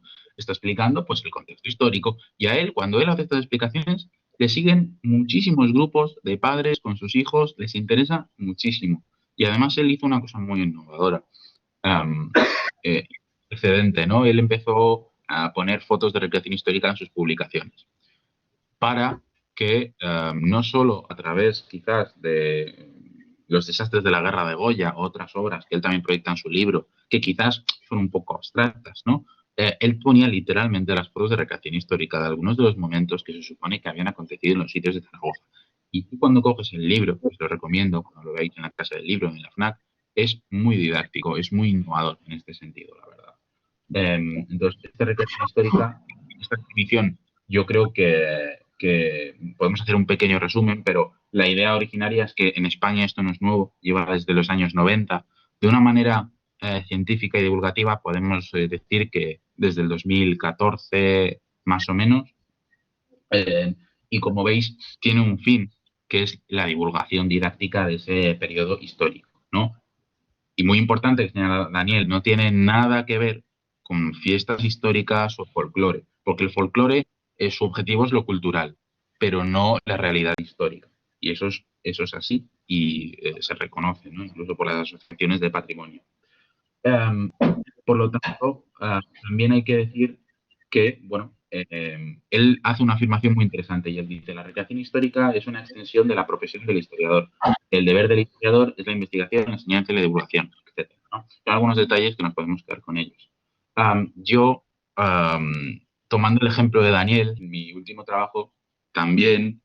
pues el contexto histórico. Y a él, cuando él hace estas explicaciones, le siguen muchísimos grupos de padres con sus hijos, les interesa muchísimo. Y además él hizo una cosa muy innovadora. Um, eh, Excedente, ¿no? Él empezó a poner fotos de recreación histórica en sus publicaciones para que no solo a través quizás de los desastres de la guerra de Goya, otras obras que él también proyecta en su libro, que quizás son un poco abstractas, ¿no? Él ponía literalmente las fotos de recreación histórica de algunos de los momentos que se supone que habían acontecido en los sitios de Zaragoza. Y tú cuando coges el libro, os lo recomiendo, cuando lo veáis en la Casa del Libro, en la FNAC, es muy didáctico, es muy innovador en este sentido, la verdad. Entonces, esta recreación histórica, esta definición, yo creo que podemos hacer un pequeño resumen, pero la idea originaria es que en España esto no es nuevo, lleva desde los años 90. De una manera científica y divulgativa podemos decir que desde el 2014 más o menos, eh, y como veis, tiene un fin, que es la divulgación didáctica de ese periodo histórico, ¿no? Y muy importante que señala Daniel, no tiene nada que ver con fiestas históricas o folclore, porque el folclore, su objetivo es lo cultural, pero no la realidad histórica. Y eso es así y se reconoce, ¿no? Incluso por las asociaciones de patrimonio. Um, por lo tanto, también hay que decir que, bueno, él hace una afirmación muy interesante y él dice, la recreación histórica es una extensión de la profesión del historiador. El deber del historiador es la investigación, la enseñanza y la divulgación, etc., ¿no? Hay algunos detalles que nos podemos quedar con ellos. Yo, tomando el ejemplo de Daniel, en mi último trabajo, también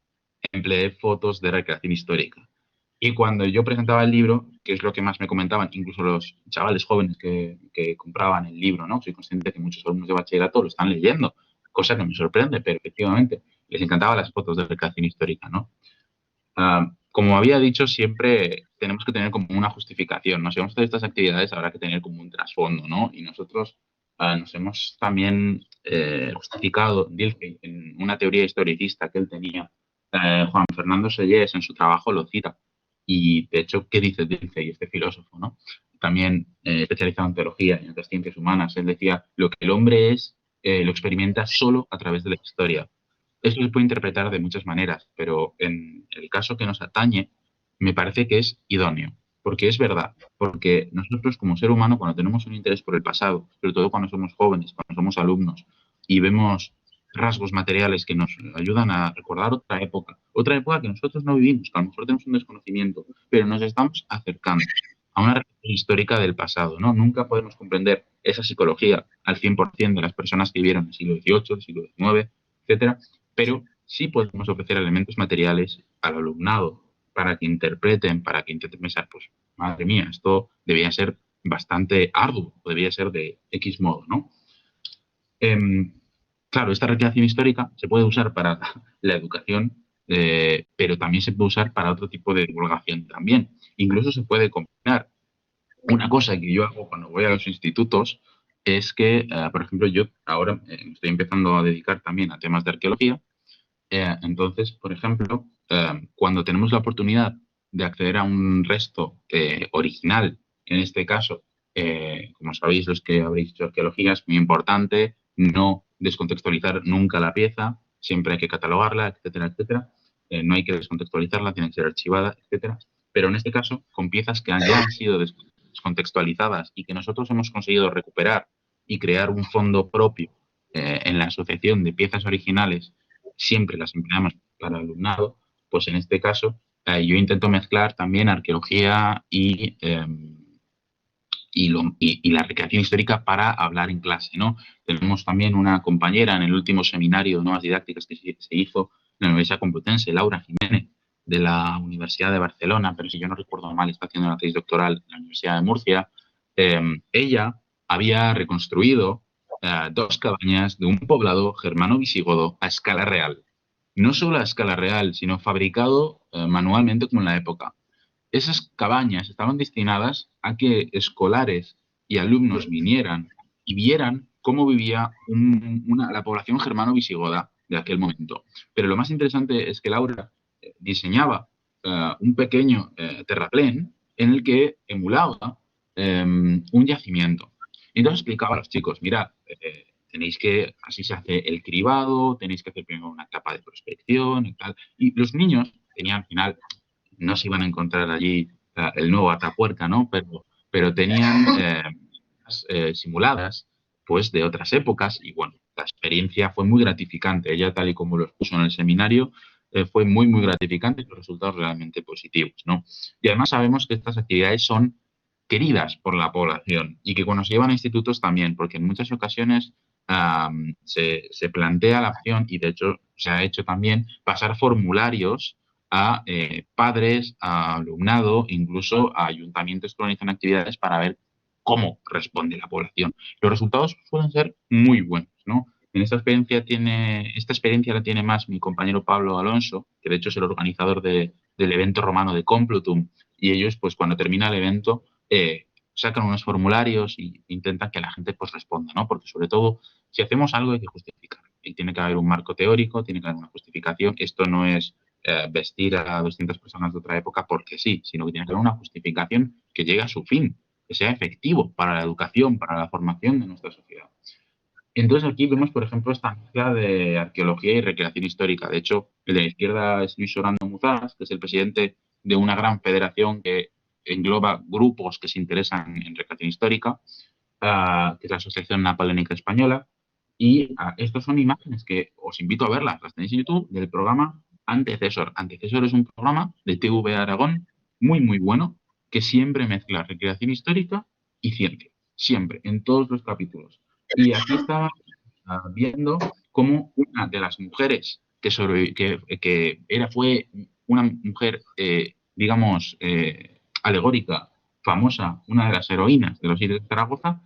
empleé fotos de recreación histórica. Y cuando yo presentaba el libro, que es lo que más me comentaban, incluso los chavales jóvenes que compraban el libro, ¿no? Soy consciente que muchos alumnos de bachillerato lo están leyendo, cosa que me sorprende, pero efectivamente les encantaban las fotos de recreación histórica, ¿no? Como había dicho, siempre tenemos que tener como una justificación, ¿no? Si vamos a hacer estas actividades, habrá que tener como un trasfondo, ¿no? Y nosotros nos hemos también justificado, Dilthey, en una teoría historicista que él tenía. Juan Fernando Sellés en su trabajo lo cita. Y de hecho, ¿qué dice Dilthey, este filósofo, ¿no? También especializado en teología y en otras ciencias humanas. Él decía, lo que el hombre es, lo experimenta solo a través de la historia. Eso se puede interpretar de muchas maneras, pero en el caso que nos atañe, me parece que es idóneo, porque es verdad, porque nosotros como ser humano, cuando tenemos un interés por el pasado, sobre todo cuando somos jóvenes, cuando somos alumnos, y vemos rasgos materiales que nos ayudan a recordar otra época que nosotros no vivimos, que a lo mejor tenemos un desconocimiento, pero nos estamos acercando a una realidad histórica del pasado, ¿no? Nunca podemos comprender esa psicología al 100% de las personas que vivieron en el siglo XVIII, el siglo XIX, etcétera, pero sí podemos ofrecer elementos materiales al alumnado para que interpreten, para que intenten pensar, pues, madre mía, esto debía ser bastante arduo, o debía ser de X modo, ¿no? Claro, esta recreación histórica se puede usar para la educación, pero también se puede usar para otro tipo de divulgación también. Incluso se puede combinar. Una cosa que yo hago cuando voy a los institutos es que, por ejemplo, yo ahora me estoy empezando a dedicar también a temas de arqueología. Entonces, por ejemplo, cuando tenemos la oportunidad de acceder a un resto original, en este caso, como sabéis los que habréis hecho arqueología, es muy importante no descontextualizar nunca la pieza, siempre hay que catalogarla, etcétera, etcétera. No hay que descontextualizarla, tiene que ser archivada, etcétera. Pero en este caso, con piezas que ya han sido descontextualizadas y que nosotros hemos conseguido recuperar y crear un fondo propio en la asociación de piezas originales, siempre las empleamos para el alumnado, pues en este caso yo intento mezclar también arqueología y la recreación histórica para hablar en clase, ¿no? Tenemos también una compañera en el último seminario de nuevas didácticas que se hizo en la Universidad Complutense, Laura Jiménez, de la Universidad de Barcelona, pero si yo no recuerdo mal, está haciendo la tesis doctoral en la Universidad de Murcia. Ella había reconstruido dos cabañas de un poblado germano-visigodo a escala real. No solo a escala real, sino fabricado manualmente como en la época. Esas cabañas estaban destinadas a que escolares y alumnos vinieran y vieran cómo vivía la población germano-visigoda de aquel momento. Pero lo más interesante es que Laura diseñaba un pequeño terraplén en el que emulaba un yacimiento. Y entonces explicaba a los chicos, mira, tenéis que, así se hace el cribado, tenéis que hacer primero una capa de prospección y tal. Y los niños tenían al final no se iban a encontrar allí el nuevo Atapuerca, ¿no? Pero tenían simuladas pues de otras épocas y bueno, la experiencia fue muy gratificante. Ella, tal y como lo expuso en el seminario, fue muy, muy gratificante y los resultados realmente positivos, ¿no? Y además sabemos que estas actividades son queridas por la población y que cuando se llevan a institutos también, porque en muchas ocasiones se plantea la opción y de hecho se ha hecho también pasar formularios a padres, a alumnado, incluso a ayuntamientos que organizan actividades para ver cómo responde la población. Los resultados suelen ser muy buenos, ¿no? En esta experiencia la tiene más mi compañero Pablo Alonso, que de hecho es el organizador del evento romano de Complutum, y ellos, pues cuando termina el evento, sacan unos formularios y intentan que la gente pues responda, ¿no? Porque sobre todo, si hacemos algo hay que justificar. Y tiene que haber un marco teórico, tiene que haber una justificación. Esto no es vestir a 200 personas de otra época porque sí, sino que tiene que haber una justificación que llegue a su fin, que sea efectivo para la educación, para la formación de nuestra sociedad. Entonces aquí vemos, por ejemplo, esta mezcla de arqueología y recreación histórica. De hecho, el de la izquierda es Luis Orando Muzas, que es el presidente de una gran federación que engloba grupos que se interesan en recreación histórica, que es la Asociación Napoleónica Española. Y estas son imágenes que os invito a verlas, las tenéis en YouTube, del programa Antecesor. Antecesor es un programa de TV Aragón muy, muy bueno, que siempre mezcla recreación histórica y ciencia. Siempre, en todos los capítulos. Y aquí estaba viendo cómo una de las mujeres fue una mujer, digamos, alegórica, famosa, una de las heroínas de los Ides de Zaragoza,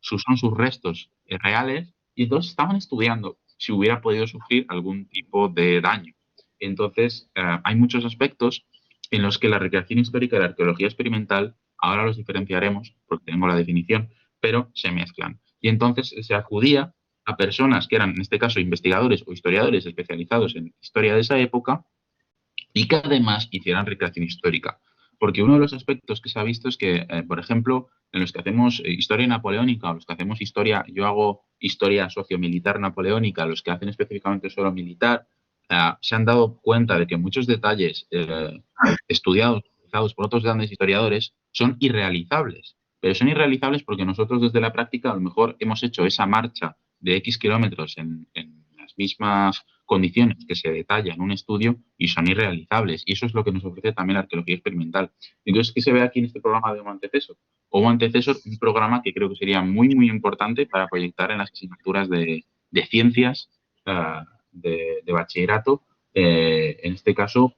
son sus restos reales, y entonces estaban estudiando si hubiera podido sufrir algún tipo de daño. Entonces, hay muchos aspectos en los que la recreación histórica y la arqueología experimental, ahora los diferenciaremos porque tengo la definición, pero se mezclan. Y entonces se acudía a personas que eran, en este caso, investigadores o historiadores especializados en historia de esa época y que además hicieran recreación histórica. Porque uno de los aspectos que se ha visto es que, por ejemplo, en los que hacemos historia napoleónica o los que hacemos historia, yo hago historia sociomilitar napoleónica, los que hacen específicamente solo militar, se han dado cuenta de que muchos detalles estudiados por otros grandes historiadores son irrealizables. Pero son irrealizables porque nosotros desde la práctica a lo mejor hemos hecho esa marcha de X kilómetros en las mismas condiciones que se detalla en un estudio y son irrealizables. Y eso es lo que nos ofrece también la arqueología experimental. Entonces, ¿qué se ve aquí en este programa de Homo Antecesor? Homo Antecesor, un programa que creo que sería muy, muy importante para proyectar en las asignaturas de ciencias de bachillerato, en este caso,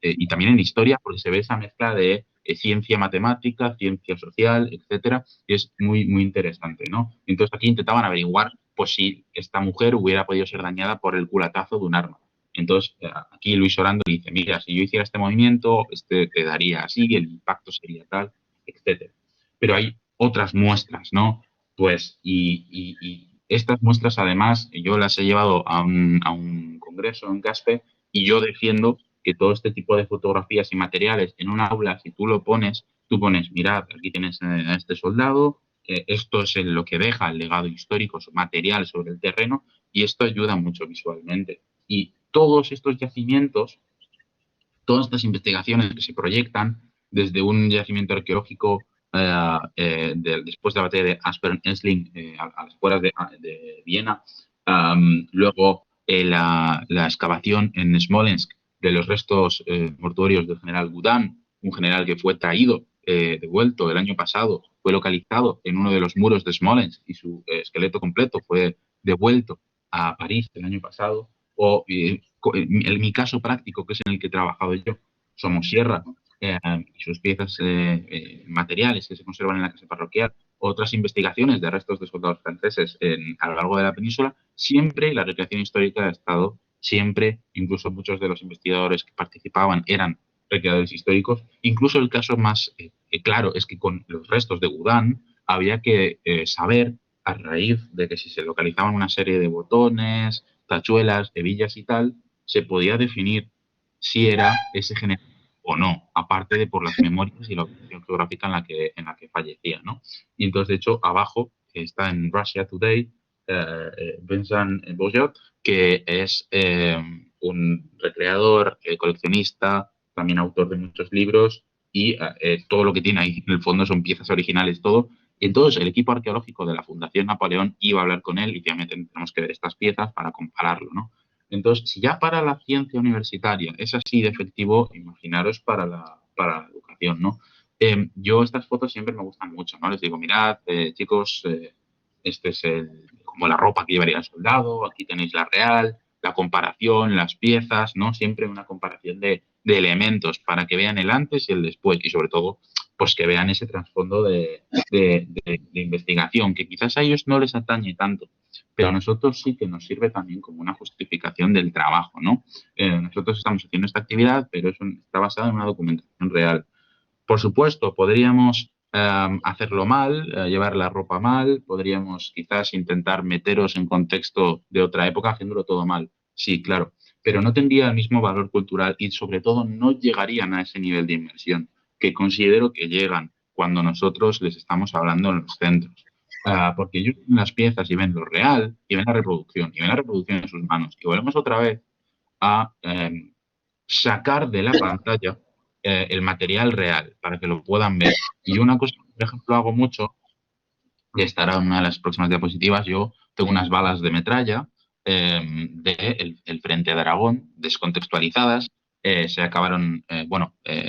y también en historia, porque se ve esa mezcla de ciencia matemática, ciencia social, etcétera, y es muy, muy interesante, ¿no? Entonces aquí intentaban averiguar pues si esta mujer hubiera podido ser dañada por el culatazo de un arma. Entonces, aquí Luis Orando dice, mira, si yo hiciera este movimiento, este te daría así, el impacto sería tal, etcétera. Pero hay otras muestras, ¿no? Pues, y estas muestras, además, yo las he llevado a un congreso en Caspe Y yo defiendo que todo este tipo de fotografías y materiales en un aula, si tú lo pones, tú pones, mirad, aquí tienes a este soldado, esto es lo que deja el legado histórico, su material sobre el terreno, y esto ayuda mucho visualmente. Y todos estos yacimientos, todas estas investigaciones que se proyectan desde un yacimiento arqueológico después de la batalla de Aspern-Essling a las afueras de Viena, luego la excavación en Smolensk de los restos mortuorios del general Gudin, un general que fue traído, devuelto el año pasado, fue localizado en uno de los muros de Smolensk y su esqueleto completo fue devuelto a París el año pasado, o en mi caso práctico, que es en el que he trabajado yo, Somosierra, y sus piezas materiales que se conservan en la casa parroquial, otras investigaciones de restos de soldados franceses a lo largo de la península, siempre la recreación histórica ha estado, siempre, incluso muchos de los investigadores que participaban eran recreadores históricos. Incluso el caso más claro es que con los restos de Gudin había que saber, a raíz de que si se localizaban una serie de botones, tachuelas, hebillas y tal, se podía definir si era ese general o no, aparte de por las memorias y la ubicación geográfica en la que fallecía, ¿no? Y entonces, de hecho, abajo está en Russia Today Vincent Boyot, que es un recreador, coleccionista, también autor de muchos libros, y todo lo que tiene ahí en el fondo son piezas originales, todo. Y entonces el equipo arqueológico de la Fundación Napoleón iba a hablar con él y obviamente tenemos que ver estas piezas para compararlo, ¿no? Entonces, si ya para la ciencia universitaria es así de efectivo, imaginaros para la educación, ¿no? Yo estas fotos siempre me gustan mucho, ¿no? Les digo, mirad, chicos, este es como la ropa que llevaría el soldado, aquí tenéis la real, la comparación, las piezas, ¿no? Siempre una comparación de elementos para que vean el antes y el después y sobre todo, pues que vean ese trasfondo de investigación, que quizás a ellos no les atañe tanto, pero a nosotros sí que nos sirve también como una justificación del trabajo, ¿no? Nosotros estamos haciendo esta actividad, pero eso está basado en una documentación real. Por supuesto, podríamos hacerlo mal, llevar la ropa mal, podríamos quizás intentar meteros en contexto de otra época haciéndolo todo mal. Sí, claro, pero no tendría el mismo valor cultural y sobre todo no llegarían a ese nivel de inmersión que considero que llegan cuando nosotros les estamos hablando en los centros. Porque ellos ven las piezas y ven lo real y ven la reproducción y ven la reproducción en sus manos. Y volvemos otra vez a sacar de la pantalla el material real para que lo puedan ver. Y una cosa que, por ejemplo, hago mucho, que estará en una de las próximas diapositivas, yo tengo unas balas de metralla del Frente de Aragón, descontextualizadas, se acabaron,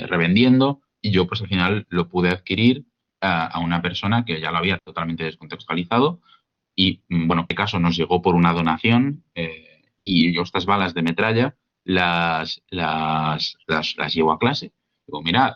revendiendo y yo pues al final lo pude adquirir a una persona que ya lo había totalmente descontextualizado y, bueno, en este caso nos llegó por una donación y yo estas balas de metralla las llevo a clase. Digo, mirad,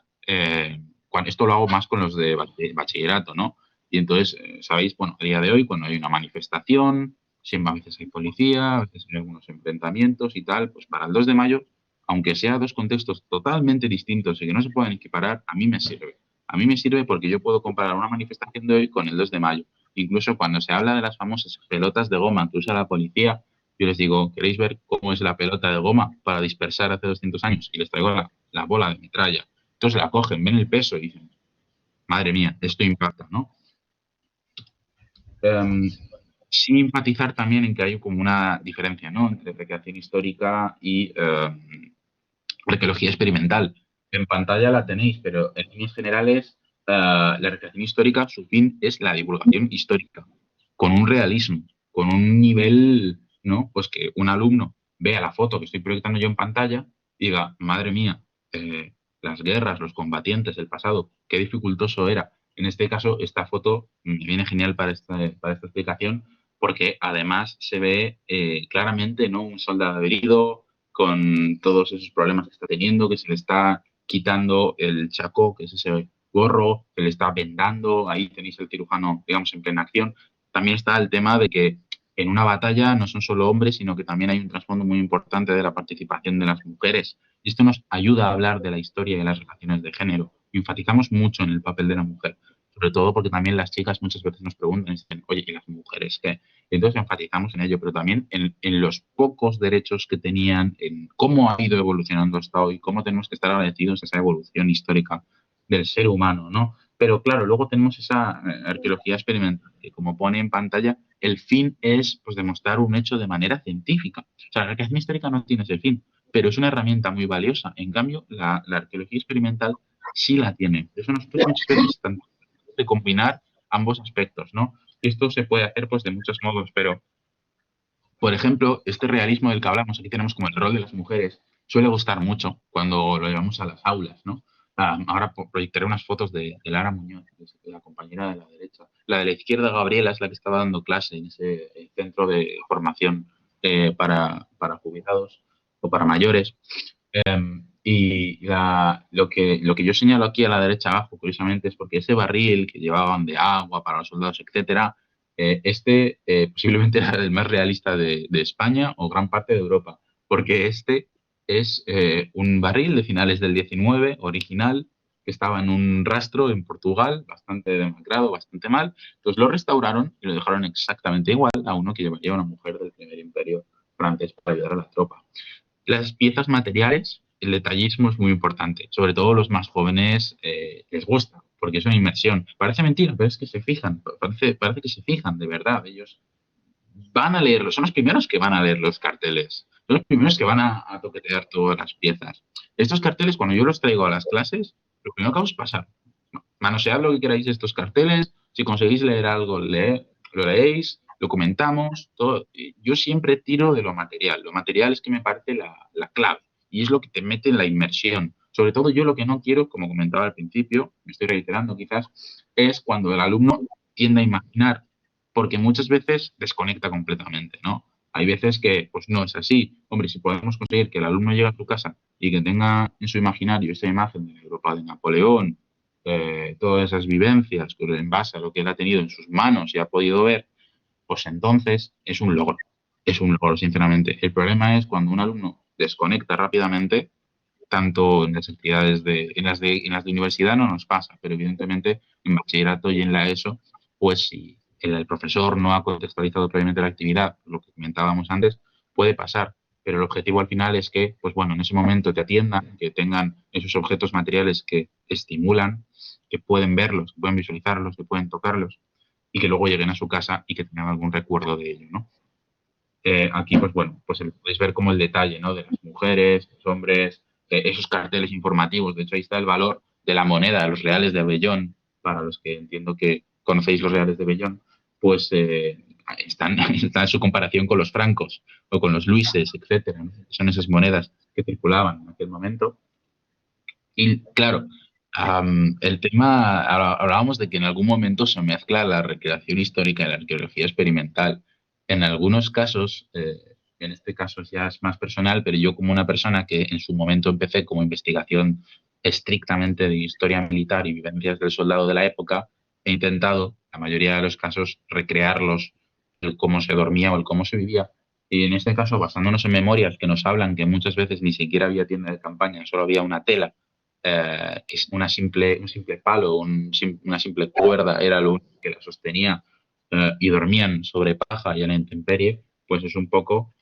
esto lo hago más con los de bachillerato, ¿no? Y entonces, sabéis, bueno, a día de hoy, cuando hay una manifestación, siempre a veces hay policía, a veces hay algunos enfrentamientos y tal, pues para el 2 de mayo, aunque sea dos contextos totalmente distintos y que no se puedan equiparar, a mí me sirve. A mí me sirve porque yo puedo comparar una manifestación de hoy con el 2 de mayo. Incluso cuando se habla de las famosas pelotas de goma que usa la policía, yo les digo, ¿queréis ver cómo es la pelota de goma para dispersar hace 200 años? Y les traigo la bola de metralla. Entonces la cogen, ven el peso y dicen, madre mía, esto impacta, ¿no? Um, Sin empatizar también en que hay como una diferencia, ¿no? Entre recreación histórica y arqueología experimental. En pantalla la tenéis, pero en líneas generales, la recreación histórica, su fin es la divulgación histórica, con un realismo, con un nivel, ¿no? Pues que un alumno vea la foto que estoy proyectando yo en pantalla y diga, madre mía, las guerras, los combatientes del pasado, qué dificultoso era. En este caso, esta foto me viene genial para esta explicación, porque además se ve claramente, ¿no? Un soldado herido, con todos esos problemas que está teniendo, que se le está quitando el chaco, que es ese gorro, se le está vendando, ahí tenéis el cirujano, digamos, en plena acción. También está el tema de que en una batalla no son solo hombres, sino que también hay un trasfondo muy importante de la participación de las mujeres. Y esto nos ayuda a hablar de la historia y de las relaciones de género. Enfatizamos mucho en el papel de la mujer, sobre todo porque también las chicas muchas veces nos preguntan, dicen, oye, ¿y las mujeres qué? Entonces enfatizamos en ello, pero también en los pocos derechos que tenían, en cómo ha ido evolucionando hasta hoy, cómo tenemos que estar agradecidos a esa evolución histórica del ser humano, ¿no? Pero claro, luego tenemos esa arqueología experimental, que como pone en pantalla, el fin es pues demostrar un hecho de manera científica. O sea, la arqueología histórica no tiene ese fin, pero es una herramienta muy valiosa. En cambio, la arqueología experimental sí la tiene. Eso nosotros muchas veces estamos de combinar ambos aspectos, ¿no? Esto se puede hacer pues de muchos modos, pero por ejemplo, este realismo del que hablamos, aquí tenemos como el rol de las mujeres, suele gustar mucho cuando lo llevamos a las aulas, ¿no? Ahora proyectaré unas fotos de Lara Muñoz, que es la compañera de la derecha. La de la izquierda, Gabriela, es la que estaba dando clase en ese centro de formación para jubilados o para mayores. Lo que yo señalo aquí a la derecha abajo, curiosamente, es porque ese barril que llevaban de agua para los soldados, etcétera, posiblemente era el más realista de España o gran parte de Europa, porque este es un barril de finales del 19, original, que estaba en un rastro en Portugal, bastante demacrado, bastante mal. Entonces lo restauraron y lo dejaron exactamente igual a uno que llevaría una mujer del primer imperio francés para ayudar a la tropa. Las piezas materiales, el detallismo es muy importante. Sobre todo los más jóvenes les gusta, porque es una inmersión. Parece mentira, pero es que se fijan. Parece que se fijan, de verdad. Ellos van a leerlos, son los primeros que van a leer los carteles. Son los primeros que van a toquetear todas las piezas. Estos carteles, cuando yo los traigo a las clases, lo primero que hago es pasar. Manosead lo que queráis de estos carteles. Si conseguís leer algo, lo leéis, lo comentamos. Todo. Yo siempre tiro de lo material. Lo material es que me parece la clave y es lo que te mete en la inmersión. Sobre todo yo lo que no quiero, como comentaba al principio, me estoy reiterando quizás, es cuando el alumno tiende a imaginar, porque muchas veces desconecta completamente, ¿no? Hay veces que pues no es así. Hombre, si podemos conseguir que el alumno llegue a su casa y que tenga en su imaginario esa imagen de Europa de Napoleón, todas esas vivencias en base a lo que él ha tenido en sus manos y ha podido ver, pues entonces es un logro. Es un logro, sinceramente. El problema es cuando un alumno desconecta rápidamente, tanto en las actividades en las de universidad no nos pasa, pero evidentemente en bachillerato y en la ESO, pues si el profesor no ha contextualizado previamente la actividad, lo que comentábamos antes, puede pasar. Pero el objetivo al final es que, pues bueno, en ese momento te atiendan, que tengan esos objetos materiales que estimulan, que pueden verlos, que pueden visualizarlos, que pueden tocarlos y que luego lleguen a su casa y que tengan algún recuerdo de ello, ¿no? Aquí, pues bueno, pues podéis ver como el detalle, ¿no? De las mujeres, los hombres, esos carteles informativos. De hecho, ahí está el valor de la moneda, de los reales de Abellón, para los que entiendo que conocéis los reales de Abellón, pues está en su comparación con los francos o con los luises, etcétera, ¿no? Son esas monedas que circulaban en aquel momento. Y claro, el tema, hablábamos de que en algún momento se mezcla la recreación histórica y la arqueología experimental. En algunos casos, en este caso ya es más personal, pero yo como una persona que en su momento empecé como investigación estrictamente de historia militar y vivencias del soldado de la época, he intentado, la mayoría de los casos, recrearlos, el cómo se dormía o el cómo se vivía. Y en este caso, basándonos en memorias que nos hablan que muchas veces ni siquiera había tienda de campaña, solo había una tela, que es un simple palo, una simple cuerda era lo único que la sostenía, y dormían sobre paja y a la intemperie, pues es un poco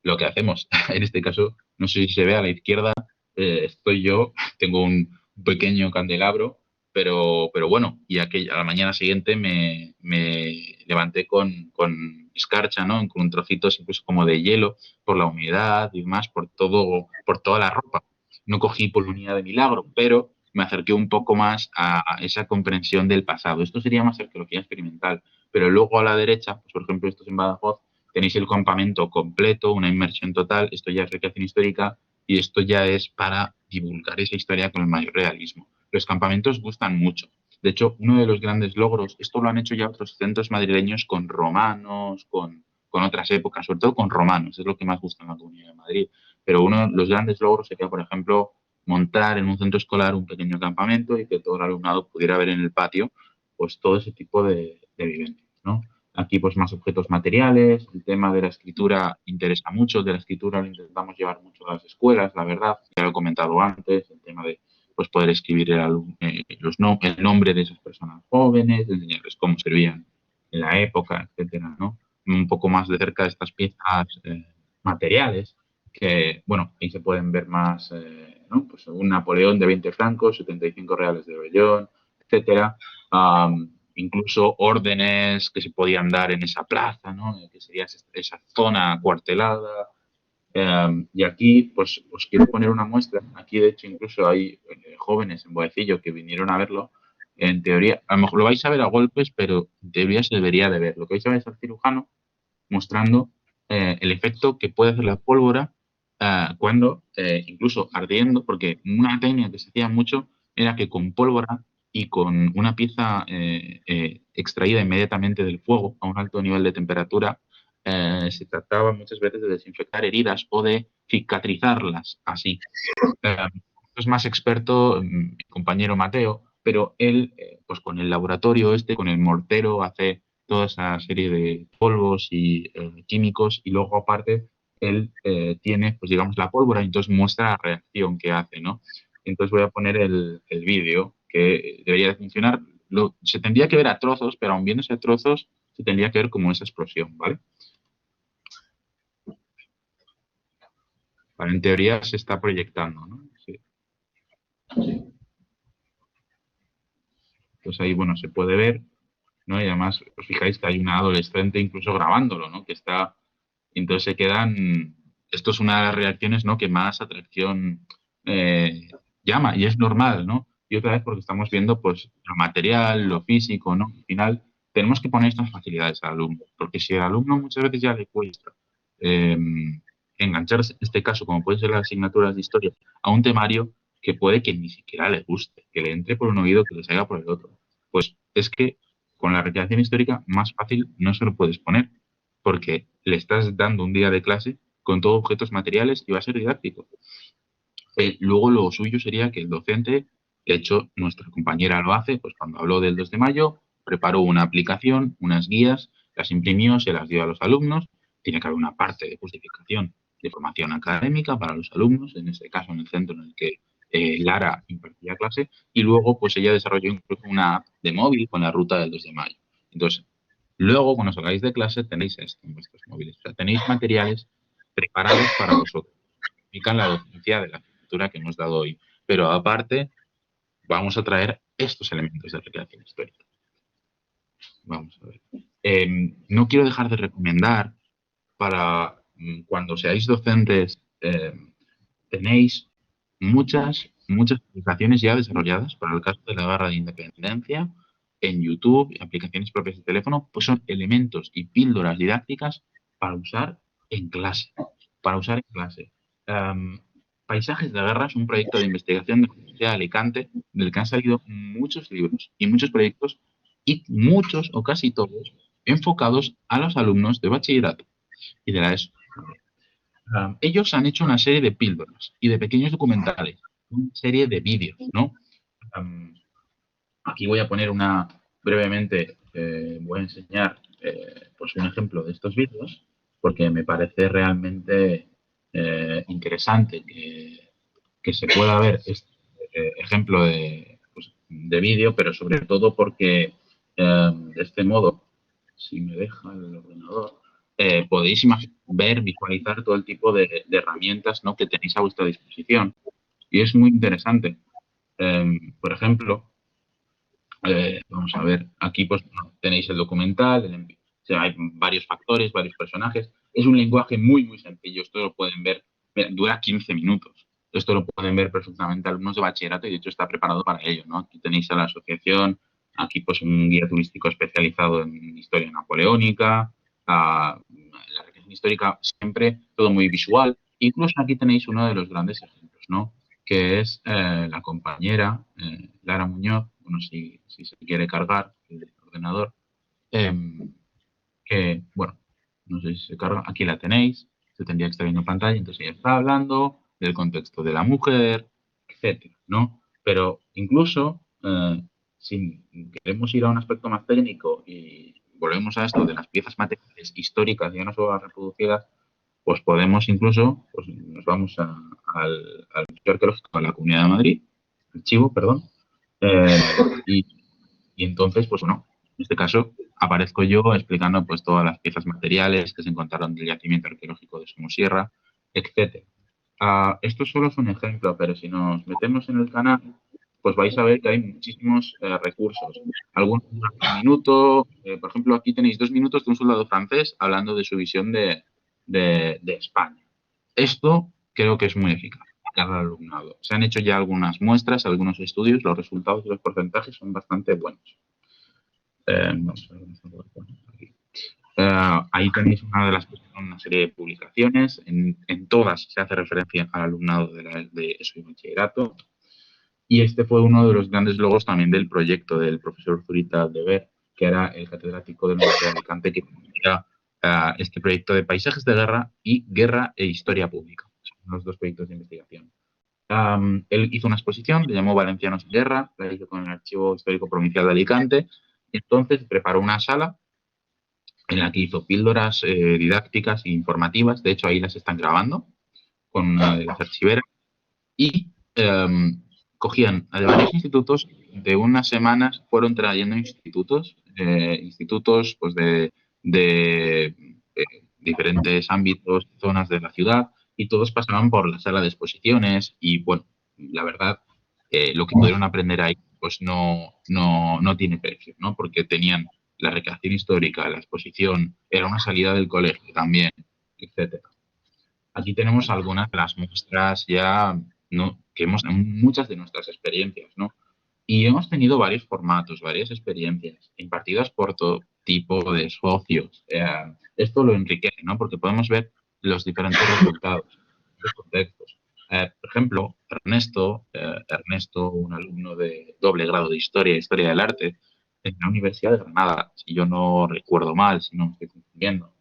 lo que hacemos. En este caso, no sé si se ve a la izquierda, estoy yo, tengo un pequeño candelabro, pero bueno, y a la mañana siguiente me levanté con escarcha, ¿no? Con trocitos incluso como de hielo, por la humedad y demás, por toda la ropa. No cogí pulmonía de milagro, pero me acerqué un poco más a esa comprensión del pasado. Esto sería más arqueología experimental, pero luego a la derecha, pues por ejemplo, esto es en Badajoz, tenéis el campamento completo, una inmersión total, esto ya es recreación histórica y esto ya es para divulgar esa historia con el mayor realismo. Los campamentos gustan mucho. De hecho, uno de los grandes logros, esto lo han hecho ya otros centros madrileños con romanos, con otras épocas, sobre todo con romanos, es lo que más gusta en la Comunidad de Madrid. Pero uno de los grandes logros sería, por ejemplo, montar en un centro escolar un pequeño campamento y que todo el alumnado pudiera ver en el patio pues todo ese tipo de vivencias, ¿no? Aquí pues más objetos materiales, el tema de la escritura interesa mucho, de la escritura lo intentamos llevar mucho a las escuelas, la verdad, ya lo he comentado antes, el tema de pues poder escribir el nombre de esas personas jóvenes, enseñarles cómo servían en la época, etcétera, ¿no? un poco más de cerca estas piezas materiales, que, bueno, ahí se pueden ver más, ¿no? Pues un Napoleón de 20 francos, 75 reales de vellón, etcétera. Incluso órdenes que se podían dar en esa plaza, ¿no? Que sería esa zona acuartelada. Y aquí, pues, os quiero poner una muestra. Aquí, de hecho, incluso hay jóvenes en Boecillo que vinieron a verlo. En teoría, a lo mejor lo vais a ver a golpes, pero en teoría se debería de ver. Lo que vais a ver es al cirujano mostrando el efecto que puede hacer la pólvora cuando, incluso ardiendo, porque una técnica que se hacía mucho era que con pólvora y con una pieza extraída inmediatamente del fuego a un alto nivel de temperatura, se trataba muchas veces de desinfectar heridas o de cicatrizarlas así. Es más experto mi compañero Mateo, pero él, pues con el laboratorio con el mortero, hace toda esa serie de polvos y químicos y luego aparte él tiene, pues digamos, la pólvora y entonces muestra la reacción que hace, ¿no? Entonces voy a poner el vídeo que debería de funcionar. Se tendría que ver a trozos, pero aun viéndose a trozos, se tendría que ver como esa explosión, ¿vale? Vale, en teoría se está proyectando, ¿no? Sí. Pues ahí, bueno, se puede ver, ¿no? Y además, os fijáis que hay una adolescente incluso grabándolo, ¿no? Que está, entonces se quedan, esto es una de las reacciones, ¿no? Que más atracción llama, y es normal, ¿no? Y otra vez porque estamos viendo, pues, lo material, lo físico, ¿no? Al final, tenemos que poner estas facilidades al alumno, porque si al alumno muchas veces ya le cuesta eh, engancharse, en este caso, como pueden ser las asignaturas de historia, a un temario que puede que ni siquiera le guste, que le entre por un oído, que le salga por el otro. Pues es que con la recreación histórica más fácil no se lo puedes poner, porque le estás dando un día de clase con todos objetos materiales y va a ser didáctico. Luego lo suyo sería que el docente, de hecho nuestra compañera lo hace, pues cuando habló del 2 de mayo, preparó una aplicación, unas guías, las imprimió, se las dio a los alumnos, tiene que haber una parte de justificación de formación académica para los alumnos, en este caso en el centro en el que Lara impartía clase, y luego pues ella desarrolló incluso una app de móvil con la ruta del 2 de mayo. Entonces, luego cuando salgáis de clase tenéis esto en vuestros móviles, o sea, tenéis materiales preparados para vosotros, indican la docencia de la asignatura que hemos dado hoy, pero aparte vamos a traer estos elementos de recreación histórica. Vamos a ver. No quiero dejar de recomendar para cuando seáis docentes, tenéis muchas aplicaciones ya desarrolladas para el caso de la Guerra de Independencia en YouTube, aplicaciones propias de teléfono, pues son elementos y píldoras didácticas para usar en clase. Para usar en clase. Paisajes de Guerra es un proyecto de investigación de la Universidad de Alicante del que han salido muchos libros y muchos proyectos y muchos o casi todos enfocados a los alumnos de bachillerato y de la ESO. Ellos han hecho una serie de píldoras y de pequeños documentales, una serie de vídeos, ¿no? Aquí voy a poner brevemente, voy a enseñar pues un ejemplo de estos vídeos porque me parece realmente interesante que se pueda ver este ejemplo pues, de vídeo, pero sobre todo porque de este modo, si me deja el ordenador, podéis ver, visualizar todo el tipo de herramientas, ¿no? Que tenéis a vuestra disposición. Y es muy interesante. Por ejemplo, vamos a ver, aquí pues tenéis el documental, o sea, hay varios factores, varios personajes. Es un lenguaje muy, muy sencillo. Esto lo pueden ver, dura 15 minutos. Esto lo pueden ver perfectamente alumnos de bachillerato y de hecho está preparado para ello, ¿no? Aquí tenéis a la asociación, aquí pues un guía turístico especializado en historia napoleónica, la recreación histórica, siempre todo muy visual. Incluso aquí tenéis uno de los grandes ejemplos, ¿no? Que es la compañera Lara Muñoz, bueno, si se quiere cargar el ordenador, que, bueno, no sé si se carga, aquí la tenéis, se tendría que estar viendo pantalla, entonces ella está hablando del contexto de la mujer, etcétera, ¿no? Pero incluso, si queremos ir a un aspecto más técnico y volvemos a esto de las piezas materiales históricas, ya no solo las reproducidas, pues podemos incluso, pues nos vamos al Museo Arqueológico de la Comunidad de Madrid, archivo, perdón, y entonces, pues bueno, en este caso, aparezco yo explicando pues todas las piezas materiales que se encontraron del yacimiento arqueológico de Somosierra, etcétera. Esto solo es un ejemplo, pero si nos metemos en el canal, pues vais a ver que hay muchísimos recursos. Algunos duran un minuto, por ejemplo, aquí tenéis 2 minutos de un soldado francés hablando de su visión de España. Esto creo que es muy eficaz para el alumnado. Se han hecho ya algunas muestras, algunos estudios, los resultados y los porcentajes son bastante buenos. Vamos a ver, aquí. Ahí tenéis una serie de publicaciones. En todas se hace referencia al alumnado de eso y bachillerato. Y este fue uno de los grandes logos también del proyecto del profesor Zurita Aldever, que era el catedrático de la Universidad de Alicante, que tenía este proyecto de paisajes de guerra y guerra e historia pública. Son los dos proyectos de investigación. Él hizo una exposición, le llamó Valencianos en Guerra, la hizo con el Archivo Histórico Provincial de Alicante. Entonces preparó una sala en la que hizo píldoras didácticas e informativas. De hecho, ahí las están grabando con una de las archiveras. Y cogían a de varios institutos, de unas semanas fueron trayendo institutos pues de diferentes ámbitos, zonas de la ciudad, y todos pasaban por la sala de exposiciones y, bueno, la verdad, lo que pudieron aprender ahí pues no tiene precio, ¿no? Porque tenían la recreación histórica, la exposición, era una salida del colegio también, etcétera. Aquí tenemos algunas de las muestras ya, ¿no?, que hemos en muchas de nuestras experiencias, ¿no? Y hemos tenido varios formatos, varias experiencias impartidas por todo tipo de socios. Esto lo enriquece, ¿no? Porque podemos ver los diferentes resultados, los contextos. Por ejemplo, Ernesto, un alumno de doble grado de Historia del Arte, en la Universidad de Granada, si yo no recuerdo mal, si no me estoy confundiendo.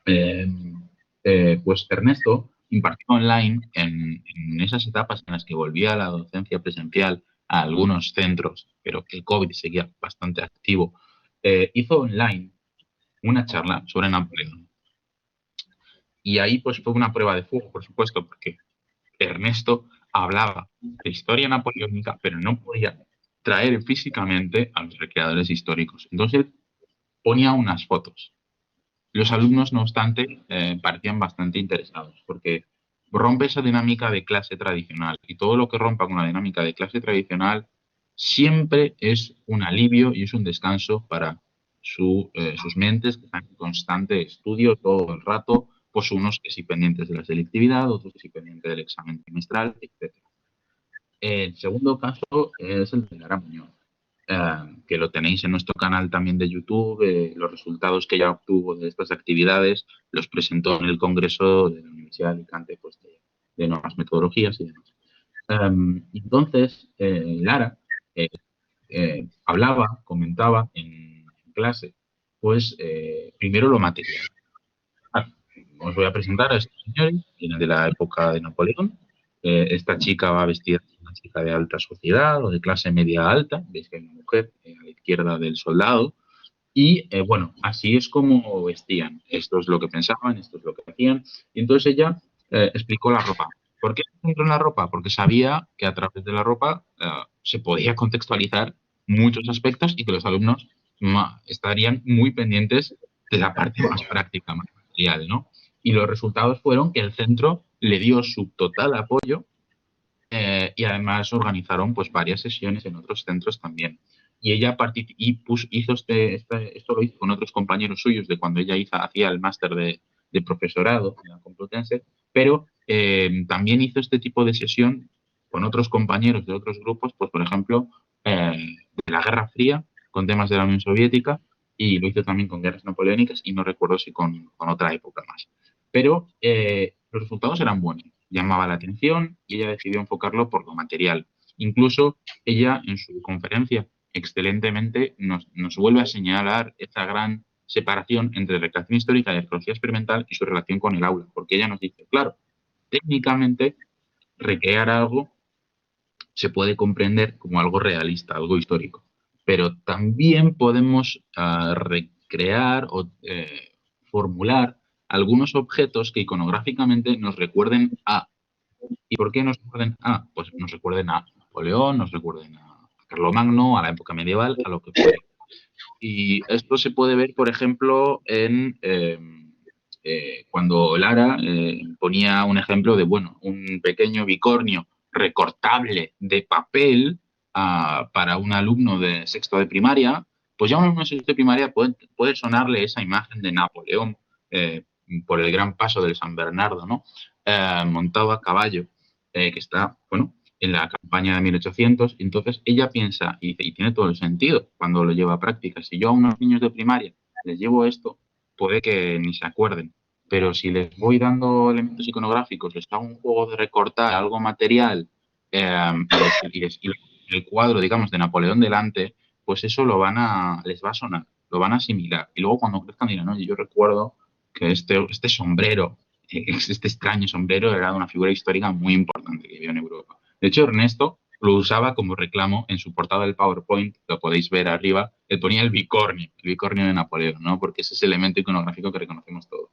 Eh, pues Ernesto impartió online en esas etapas en las que volvía a la docencia presencial a algunos centros, pero que el COVID seguía bastante activo, hizo online una charla sobre Napoleón. Y ahí pues fue una prueba de fuego, por supuesto, porque Ernesto hablaba de historia napoleónica, pero no podía traer físicamente a los recreadores históricos. Entonces ponía unas fotos. Los alumnos, no obstante, parecían bastante interesados porque rompe esa dinámica de clase tradicional y todo lo que rompa con la dinámica de clase tradicional siempre es un alivio y es un descanso para sus mentes que están en constante estudio todo el rato, pues unos que sí pendientes de la selectividad, otros que sí pendientes del examen trimestral, etcétera. El segundo caso es el de Lara Muñoz, que lo tenéis en nuestro canal también de YouTube. Los resultados que ella obtuvo de estas actividades los presentó en el Congreso de la Universidad de Alicante, pues de nuevas metodologías y demás. Entonces, Lara comentaba en clase, pues primero lo material. Os voy a presentar a estos señores, vienen de la época de Napoleón. Esta chica va vestida como una chica de alta sociedad o de clase media alta. Veis que hay una mujer a la izquierda del soldado. Y bueno, así es como vestían. Esto es lo que pensaban, esto es lo que hacían. Y entonces ella explicó la ropa. ¿Por qué entró en la ropa? Porque sabía que a través de la ropa se podía contextualizar muchos aspectos y que los alumnos estarían muy pendientes de la parte más práctica, más material, ¿no? Y los resultados fueron que el centro le dio su total apoyo y además organizaron pues varias sesiones en otros centros también. Y ella hizo esto lo hizo con otros compañeros suyos de cuando ella hacía el máster de profesorado en la Complutense, pero también hizo este tipo de sesión con otros compañeros de otros grupos, pues por ejemplo, de la Guerra Fría, con temas de la Unión Soviética, y lo hizo también con guerras napoleónicas y no recuerdo si con otra época más. Pero los resultados eran buenos, llamaba la atención y ella decidió enfocarlo por lo material. Incluso ella en su conferencia excelentemente nos vuelve a señalar esta gran separación entre recreación histórica y arqueología experimental y su relación con el aula, porque ella nos dice, claro, técnicamente recrear algo se puede comprender como algo realista, algo histórico, pero también podemos recrear o formular algunos objetos que iconográficamente nos recuerden a. ¿Y por qué nos recuerden a? Pues nos recuerden a Napoleón, nos recuerden a Carlomagno, a la época medieval, a lo que fuere. Y esto se puede ver, por ejemplo, en cuando Lara ponía un ejemplo de, bueno, un pequeño bicornio recortable de papel para un alumno de sexto de primaria, pues ya a un alumno de sexto de primaria puede sonarle esa imagen de Napoleón eh, por el gran paso del San Bernardo, ¿no? Montado a caballo, que está, bueno, en la campaña de 1800. Entonces ella piensa, y dice, y tiene todo el sentido cuando lo lleva a práctica. Si yo a unos niños de primaria les llevo esto, puede que ni se acuerden. Pero si les voy dando elementos iconográficos, les hago un juego de recortar algo material y el cuadro, digamos, de Napoleón delante, pues eso les va a sonar, lo van a asimilar. Y luego cuando crezcan dirán, oye, yo recuerdo que este sombrero, este extraño sombrero era de una figura histórica muy importante que vivió en Europa. De hecho, Ernesto lo usaba como reclamo en su portada del PowerPoint, lo podéis ver arriba, él ponía el bicornio de Napoleón, ¿no? Porque es ese elemento iconográfico que reconocemos todos.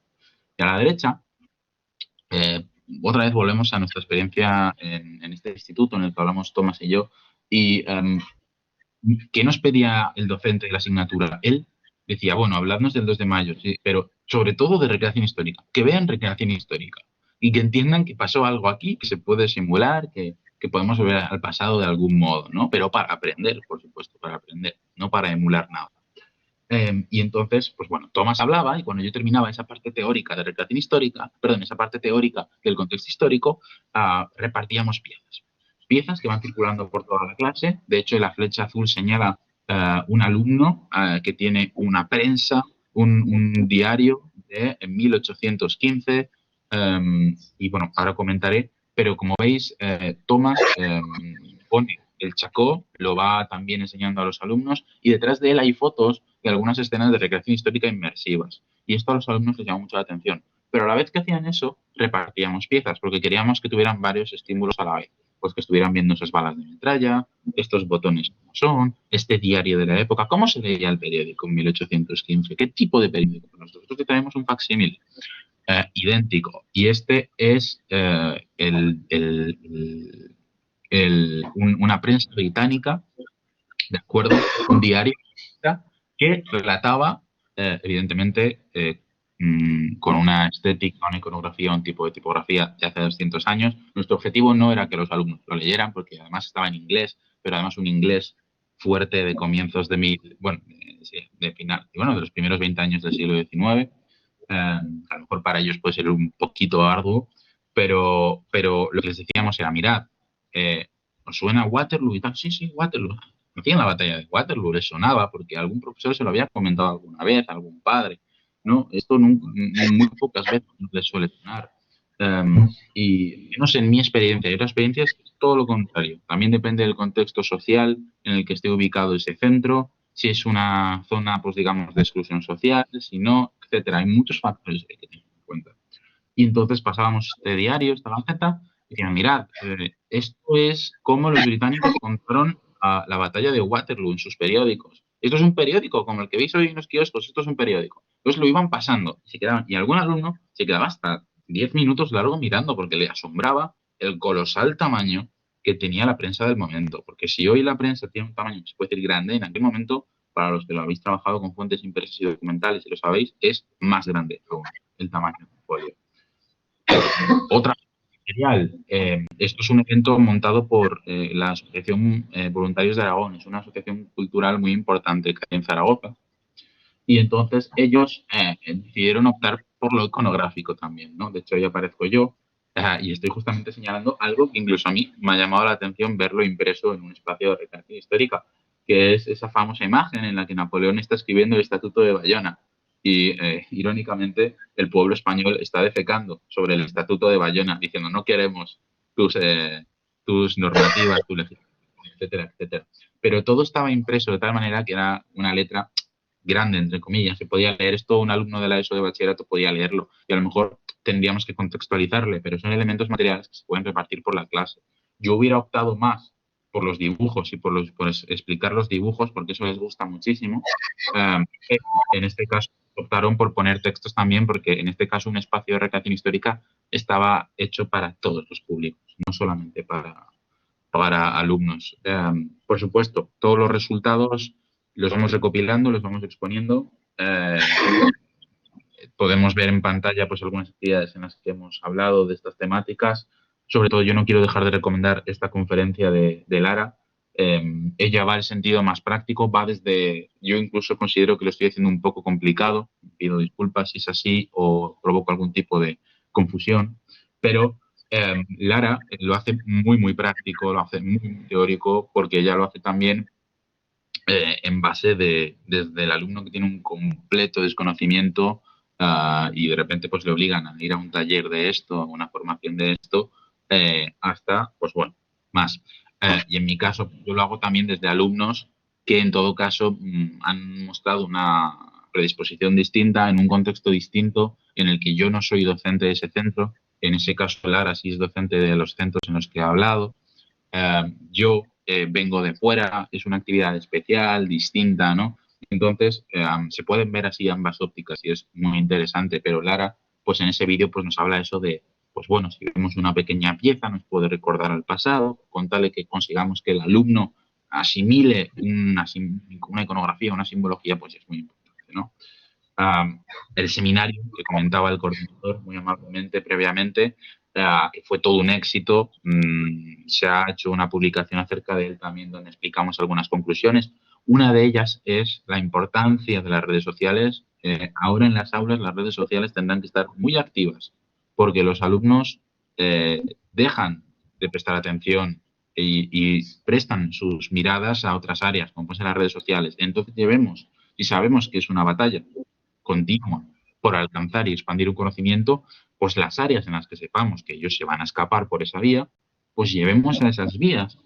Y a la derecha, eh, otra vez volvemos a nuestra experiencia en este instituto en el que hablamos Tomás y yo, y ¿qué nos pedía el docente de la asignatura? Él decía, bueno, habladnos del 2 de mayo, sí, pero sobre todo de recreación histórica, que vean recreación histórica y que entiendan que pasó algo aquí, que se puede simular, que podemos volver al pasado de algún modo, ¿no? Pero para aprender, por supuesto, para aprender, no para emular nada. Y entonces, pues bueno, Tomás hablaba y cuando yo terminaba esa parte teórica de recreación histórica, perdón, esa parte teórica del contexto histórico, repartíamos piezas. Piezas que van circulando por toda la clase. De hecho, la flecha azul señala un alumno que tiene una prensa, un diario de 1815. Y bueno, ahora comentaré, pero como veis, Tomás pone el Chacó, lo va también enseñando a los alumnos y detrás de él hay fotos de algunas escenas de recreación histórica inmersivas. Y esto a los alumnos les llamó mucho la atención. Pero a la vez que hacían eso, repartíamos piezas, porque queríamos que tuvieran varios estímulos a la vez. Pues que estuvieran viendo esas balas de metralla, estos botones como son, este diario de la época, cómo se leía el periódico en 1815, qué tipo de periódico. Nosotros que tenemos un facsímil idéntico. Y este es una prensa británica, ¿de acuerdo? Un diario que relataba, evidentemente, con una estética, una iconografía, un tipo de tipografía de hace 200 años. Nuestro objetivo no era que los alumnos lo leyeran, porque además estaba en inglés, pero además un inglés fuerte de comienzos de bueno, sí, de final, bueno, de los primeros 20 años del siglo XIX. A lo mejor para ellos puede ser un poquito arduo, pero lo que les decíamos era, mirad, ¿os suena Waterloo y tal? Sí, sí, Waterloo. Hacían la batalla de Waterloo, les sonaba porque algún profesor se lo había comentado alguna vez, algún padre, ¿no? Esto muy pocas veces les suele sonar. Y no sé, en mi experiencia, en otras experiencias es todo lo contrario. También depende del contexto social en el que esté ubicado ese centro, si es una zona, pues digamos, de exclusión social, si no, etcétera. Hay muchos factores que hay que tener en cuenta. Y entonces pasábamos este diario, esta gaceta, y decían, mirad, esto es como los británicos contaron la batalla de Waterloo en sus periódicos. Esto es un periódico, como el que veis hoy en los kioscos, esto es un periódico. Entonces lo iban pasando y algún alumno se quedaba hasta 10 minutos largo mirando porque le asombraba el colosal tamaño que tenía la prensa del momento. Porque si hoy la prensa tiene un tamaño que se puede decir grande, en aquel momento, para los que lo habéis trabajado con fuentes impresas y documentales y lo sabéis, es más grande aún el tamaño del folio. Otra material. Esto es un evento montado por la Asociación Voluntarios de Aragón. Es una asociación cultural muy importante que hay en Zaragoza. Y entonces ellos decidieron optar por lo iconográfico también, ¿no? De hecho, ahí aparezco yo y estoy justamente señalando algo que incluso a mí me ha llamado la atención verlo impreso en un espacio de recreación histórica, que es esa famosa imagen en la que Napoleón está escribiendo el Estatuto de Bayona. Y irónicamente, el pueblo español está defecando sobre el Estatuto de Bayona, diciendo no queremos tus normativas, tu legislación, etcétera, etcétera. Pero todo estaba impreso de tal manera que era una letra grande, entre comillas, se podía leer esto, un alumno de la ESO de bachillerato podía leerlo y a lo mejor tendríamos que contextualizarle, pero son elementos materiales que se pueden repartir por la clase. Yo hubiera optado más por los dibujos y por explicar los dibujos, porque eso les gusta muchísimo. En este caso optaron por poner textos también, porque en este caso un espacio de recreación histórica estaba hecho para todos los públicos, no solamente para alumnos. Por supuesto, todos los resultados los vamos recopilando, los vamos exponiendo. Podemos ver en pantalla pues algunas actividades en las que hemos hablado de estas temáticas. Sobre todo, yo no quiero dejar de recomendar esta conferencia de Lara. Ella va al sentido más práctico, va desde, yo incluso considero que lo estoy haciendo un poco complicado, pido disculpas si es así o provoco algún tipo de confusión, pero Lara lo hace muy, muy práctico, lo hace muy teórico, porque ella lo hace también en base desde el alumno que tiene un completo desconocimiento y de repente pues le obligan a ir a un taller de esto, a una formación de esto, hasta, pues bueno, más. Y en mi caso, yo lo hago también desde alumnos que en todo caso han mostrado una predisposición distinta en un contexto distinto en el que yo no soy docente de ese centro. En ese caso, Lara sí es docente de los centros en los que he hablado. Yo vengo de fuera, es una actividad especial, distinta, ¿no? Entonces, se pueden ver así ambas ópticas y es muy interesante, pero Lara, pues en ese vídeo pues nos habla eso de, pues bueno, si vemos una pequeña pieza nos puede recordar al pasado, con tal de que consigamos que el alumno asimile una iconografía, una simbología, pues es muy importante, ¿no? El seminario que comentaba el coordinador muy amablemente previamente, que fue todo un éxito. Se ha hecho una publicación acerca de él también donde explicamos algunas conclusiones. Una de ellas es la importancia de las redes sociales. Ahora en las aulas las redes sociales tendrán que estar muy activas porque los alumnos dejan de prestar atención y prestan sus miradas a otras áreas, como pueden ser las redes sociales. Entonces llevemos y sabemos que es una batalla continua por alcanzar y expandir un conocimiento, pues las áreas en las que sepamos que ellos se van a escapar por esa vía, pues llevemos a esas vías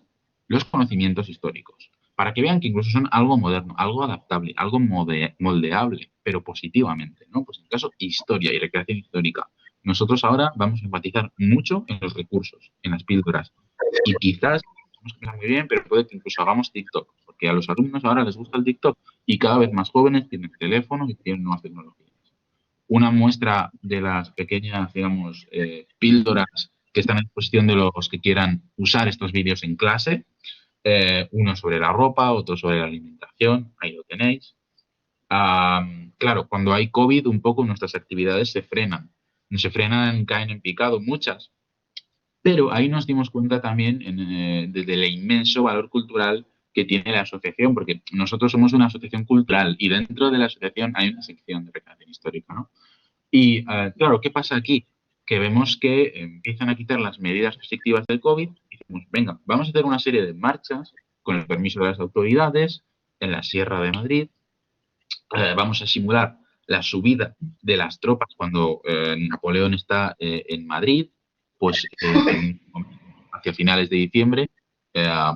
los conocimientos históricos, para que vean que incluso son algo moderno, algo adaptable, algo moldeable, pero positivamente, ¿no? Pues en el caso historia y recreación histórica, nosotros ahora vamos a enfatizar mucho en los recursos, en las píldoras, y quizás no queda muy bien, pero puede que incluso hagamos TikTok, porque a los alumnos ahora les gusta el TikTok y cada vez más jóvenes tienen teléfonos y tienen nuevas tecnologías. Una muestra de las pequeñas, digamos, píldoras que están a disposición de los que quieran usar estos vídeos en clase. Uno sobre la ropa, otro sobre la alimentación, ahí lo tenéis. Claro, cuando hay COVID, un poco nuestras actividades se frenan. Se frenan, caen en picado, muchas. Pero ahí nos dimos cuenta también desde el inmenso valor cultural que tiene la asociación, porque nosotros somos una asociación cultural y dentro de la asociación hay una sección de recreación histórica, ¿no? Y claro, ¿qué pasa aquí? Que vemos que empiezan a quitar las medidas restrictivas del COVID y decimos, venga, vamos a hacer una serie de marchas con el permiso de las autoridades en la Sierra de Madrid. Vamos a simular la subida de las tropas cuando Napoleón está en Madrid, pues hacia finales de diciembre,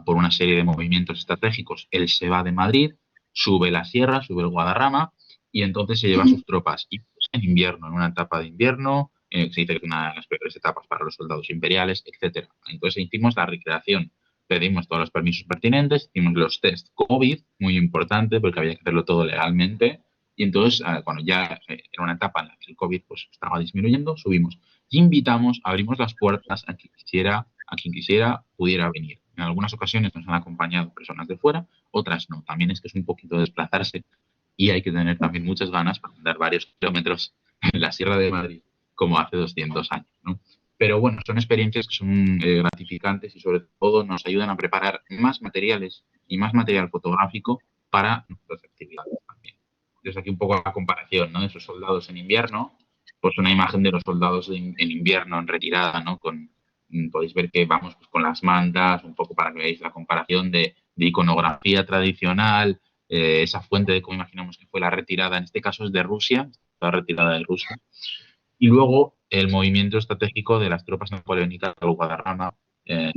por una serie de movimientos estratégicos, él se va de Madrid, sube la sierra, sube el Guadarrama y entonces se lleva sus tropas. Y pues, en invierno, en una etapa de invierno, se dice que es una de las peores etapas para los soldados imperiales, etcétera. Entonces hicimos la recreación, pedimos todos los permisos pertinentes, hicimos los test COVID, muy importante porque había que hacerlo todo legalmente. Y entonces, cuando ya era una etapa en la que el COVID pues, estaba disminuyendo, subimos y invitamos, abrimos las puertas a quien quisiera pudiera venir. En algunas ocasiones nos han acompañado personas de fuera, otras no. También es que es un poquito desplazarse y hay que tener también muchas ganas para andar varios kilómetros en la Sierra de Madrid, como hace 200 años, ¿no? Pero bueno, son experiencias que son gratificantes y sobre todo nos ayudan a preparar más materiales y más material fotográfico para nuestras actividades también. Desde aquí un poco la comparación, ¿no? De esos soldados en invierno, pues una imagen de los soldados en invierno en retirada, ¿no? Podéis ver que vamos pues, con las mantas, un poco para que veáis la comparación de iconografía tradicional, esa fuente de cómo imaginamos que fue la retirada, en este caso es de Rusia, la retirada de Rusia, y luego el movimiento estratégico de las tropas napoleónicas al Guadarrama en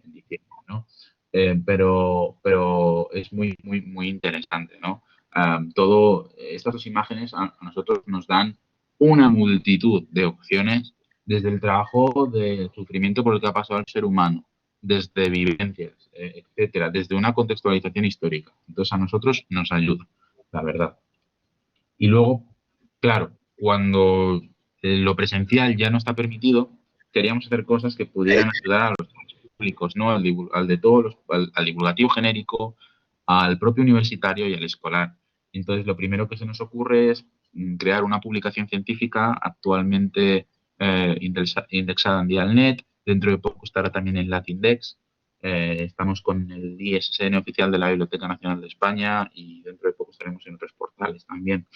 diciembre, ¿no? Pero es muy, muy, muy interesante, ¿no? Estas dos imágenes a nosotros nos dan una multitud de opciones desde el trabajo del sufrimiento por el que ha pasado el ser humano, desde vivencias, etcétera, desde una contextualización histórica. Entonces a nosotros nos ayuda, la verdad. Y luego, claro, cuando lo presencial ya no está permitido, queríamos hacer cosas que pudieran ayudar a los públicos, ¿no? Al de todos al divulgativo genérico, al propio universitario y al escolar. Entonces, lo primero que se nos ocurre es crear una publicación científica actualmente indexada en Dialnet. Dentro de poco estará también en Latindex. Estamos con el ISSN oficial de la Biblioteca Nacional de España y dentro de poco estaremos en otros portales también.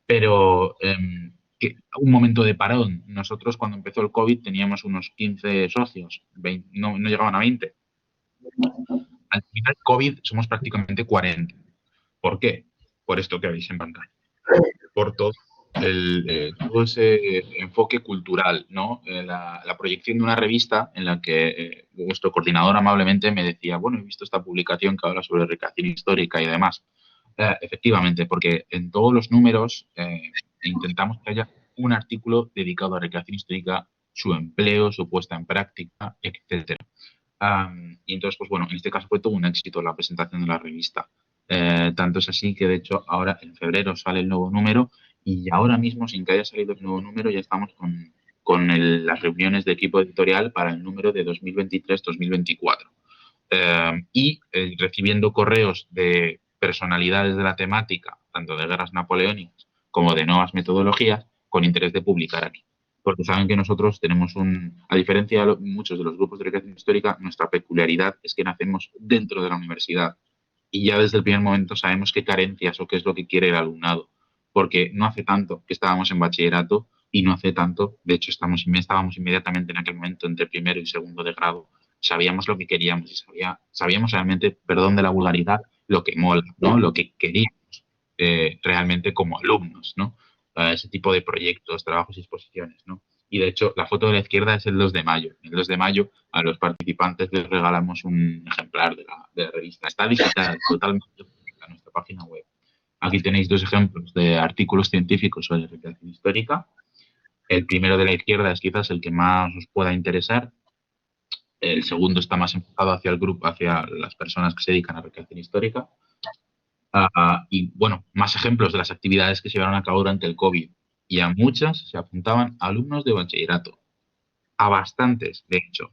Pero un momento de parón. Nosotros cuando empezó el COVID teníamos unos 15 socios, no llegaban a 20. Al final COVID somos prácticamente 40. ¿Por qué? Por esto que veis en pantalla. Por todo ese enfoque cultural, ¿no? La proyección de una revista en la que vuestro coordinador amablemente me decía, bueno, he visto esta publicación que habla sobre recreación histórica y demás. Efectivamente, porque en todos los números intentamos que haya un artículo dedicado a recreación histórica, su empleo, su puesta en práctica, etcétera. Y entonces, pues bueno, en este caso fue todo un éxito la presentación de la revista. Tanto es así que, de hecho, ahora en febrero sale el nuevo número y ahora mismo, sin que haya salido el nuevo número, ya estamos con las reuniones de equipo editorial para el número de 2023-2024. Y recibiendo correos de personalidades de la temática, tanto de guerras napoleónicas como de nuevas metodologías, con interés de publicar aquí. Porque saben que nosotros tenemos a diferencia de muchos de los grupos de recreación histórica, nuestra peculiaridad es que nacemos dentro de la universidad y ya desde el primer momento sabemos qué carencias o qué es lo que quiere el alumnado. Porque no hace tanto que estábamos en bachillerato y no hace tanto, de hecho estábamos inmediatamente en aquel momento entre primero y segundo de grado, sabíamos lo que queríamos y sabíamos realmente, perdón de la vulgaridad, lo que mola, ¿no? Lo que queríamos realmente como alumnos, ¿no? Ese tipo de proyectos, trabajos y exposiciones, ¿no? Y de hecho, la foto de la izquierda es el 2 de mayo. El 2 de mayo a los participantes les regalamos un ejemplar de la revista. Está digital, totalmente en nuestra página web. Aquí tenéis dos ejemplos de artículos científicos sobre recreación histórica. El primero de la izquierda es quizás el que más os pueda interesar. El segundo está más enfocado hacia el grupo, hacia las personas que se dedican a recreación histórica. Y bueno, más ejemplos de las actividades que se llevaron a cabo durante el COVID. Y a muchas se apuntaban alumnos de bachillerato. A bastantes, de hecho.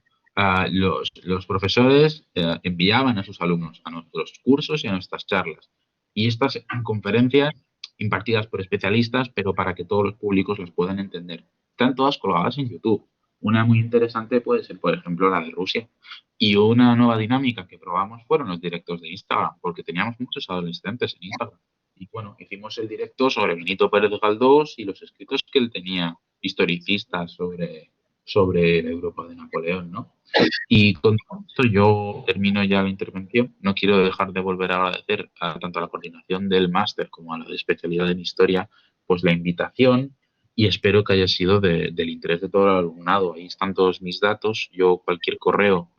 Los profesores enviaban a sus alumnos a nuestros cursos y a nuestras charlas. Y estas conferencias impartidas por especialistas, pero para que todos los públicos las puedan entender. Están todas colgadas en YouTube. Una muy interesante puede ser, por ejemplo, la de Rusia. Y una nueva dinámica que probamos fueron los directos de Instagram, porque teníamos muchos adolescentes en Instagram. Y bueno, hicimos el directo sobre Benito Pérez Galdós y los escritos que él tenía, historicistas sobre la Europa de Napoleón, ¿no? Y con esto yo termino ya la intervención. No quiero dejar de volver a agradecer tanto a la coordinación del máster como a la de especialidad en historia, pues la invitación y espero que haya sido del interés de todo el alumnado. Ahí están todos mis datos. Yo cualquier correo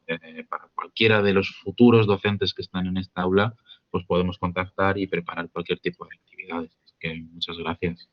para cualquiera de los futuros docentes que están en esta aula, pues podemos contactar y preparar cualquier tipo de actividades. Así que muchas gracias.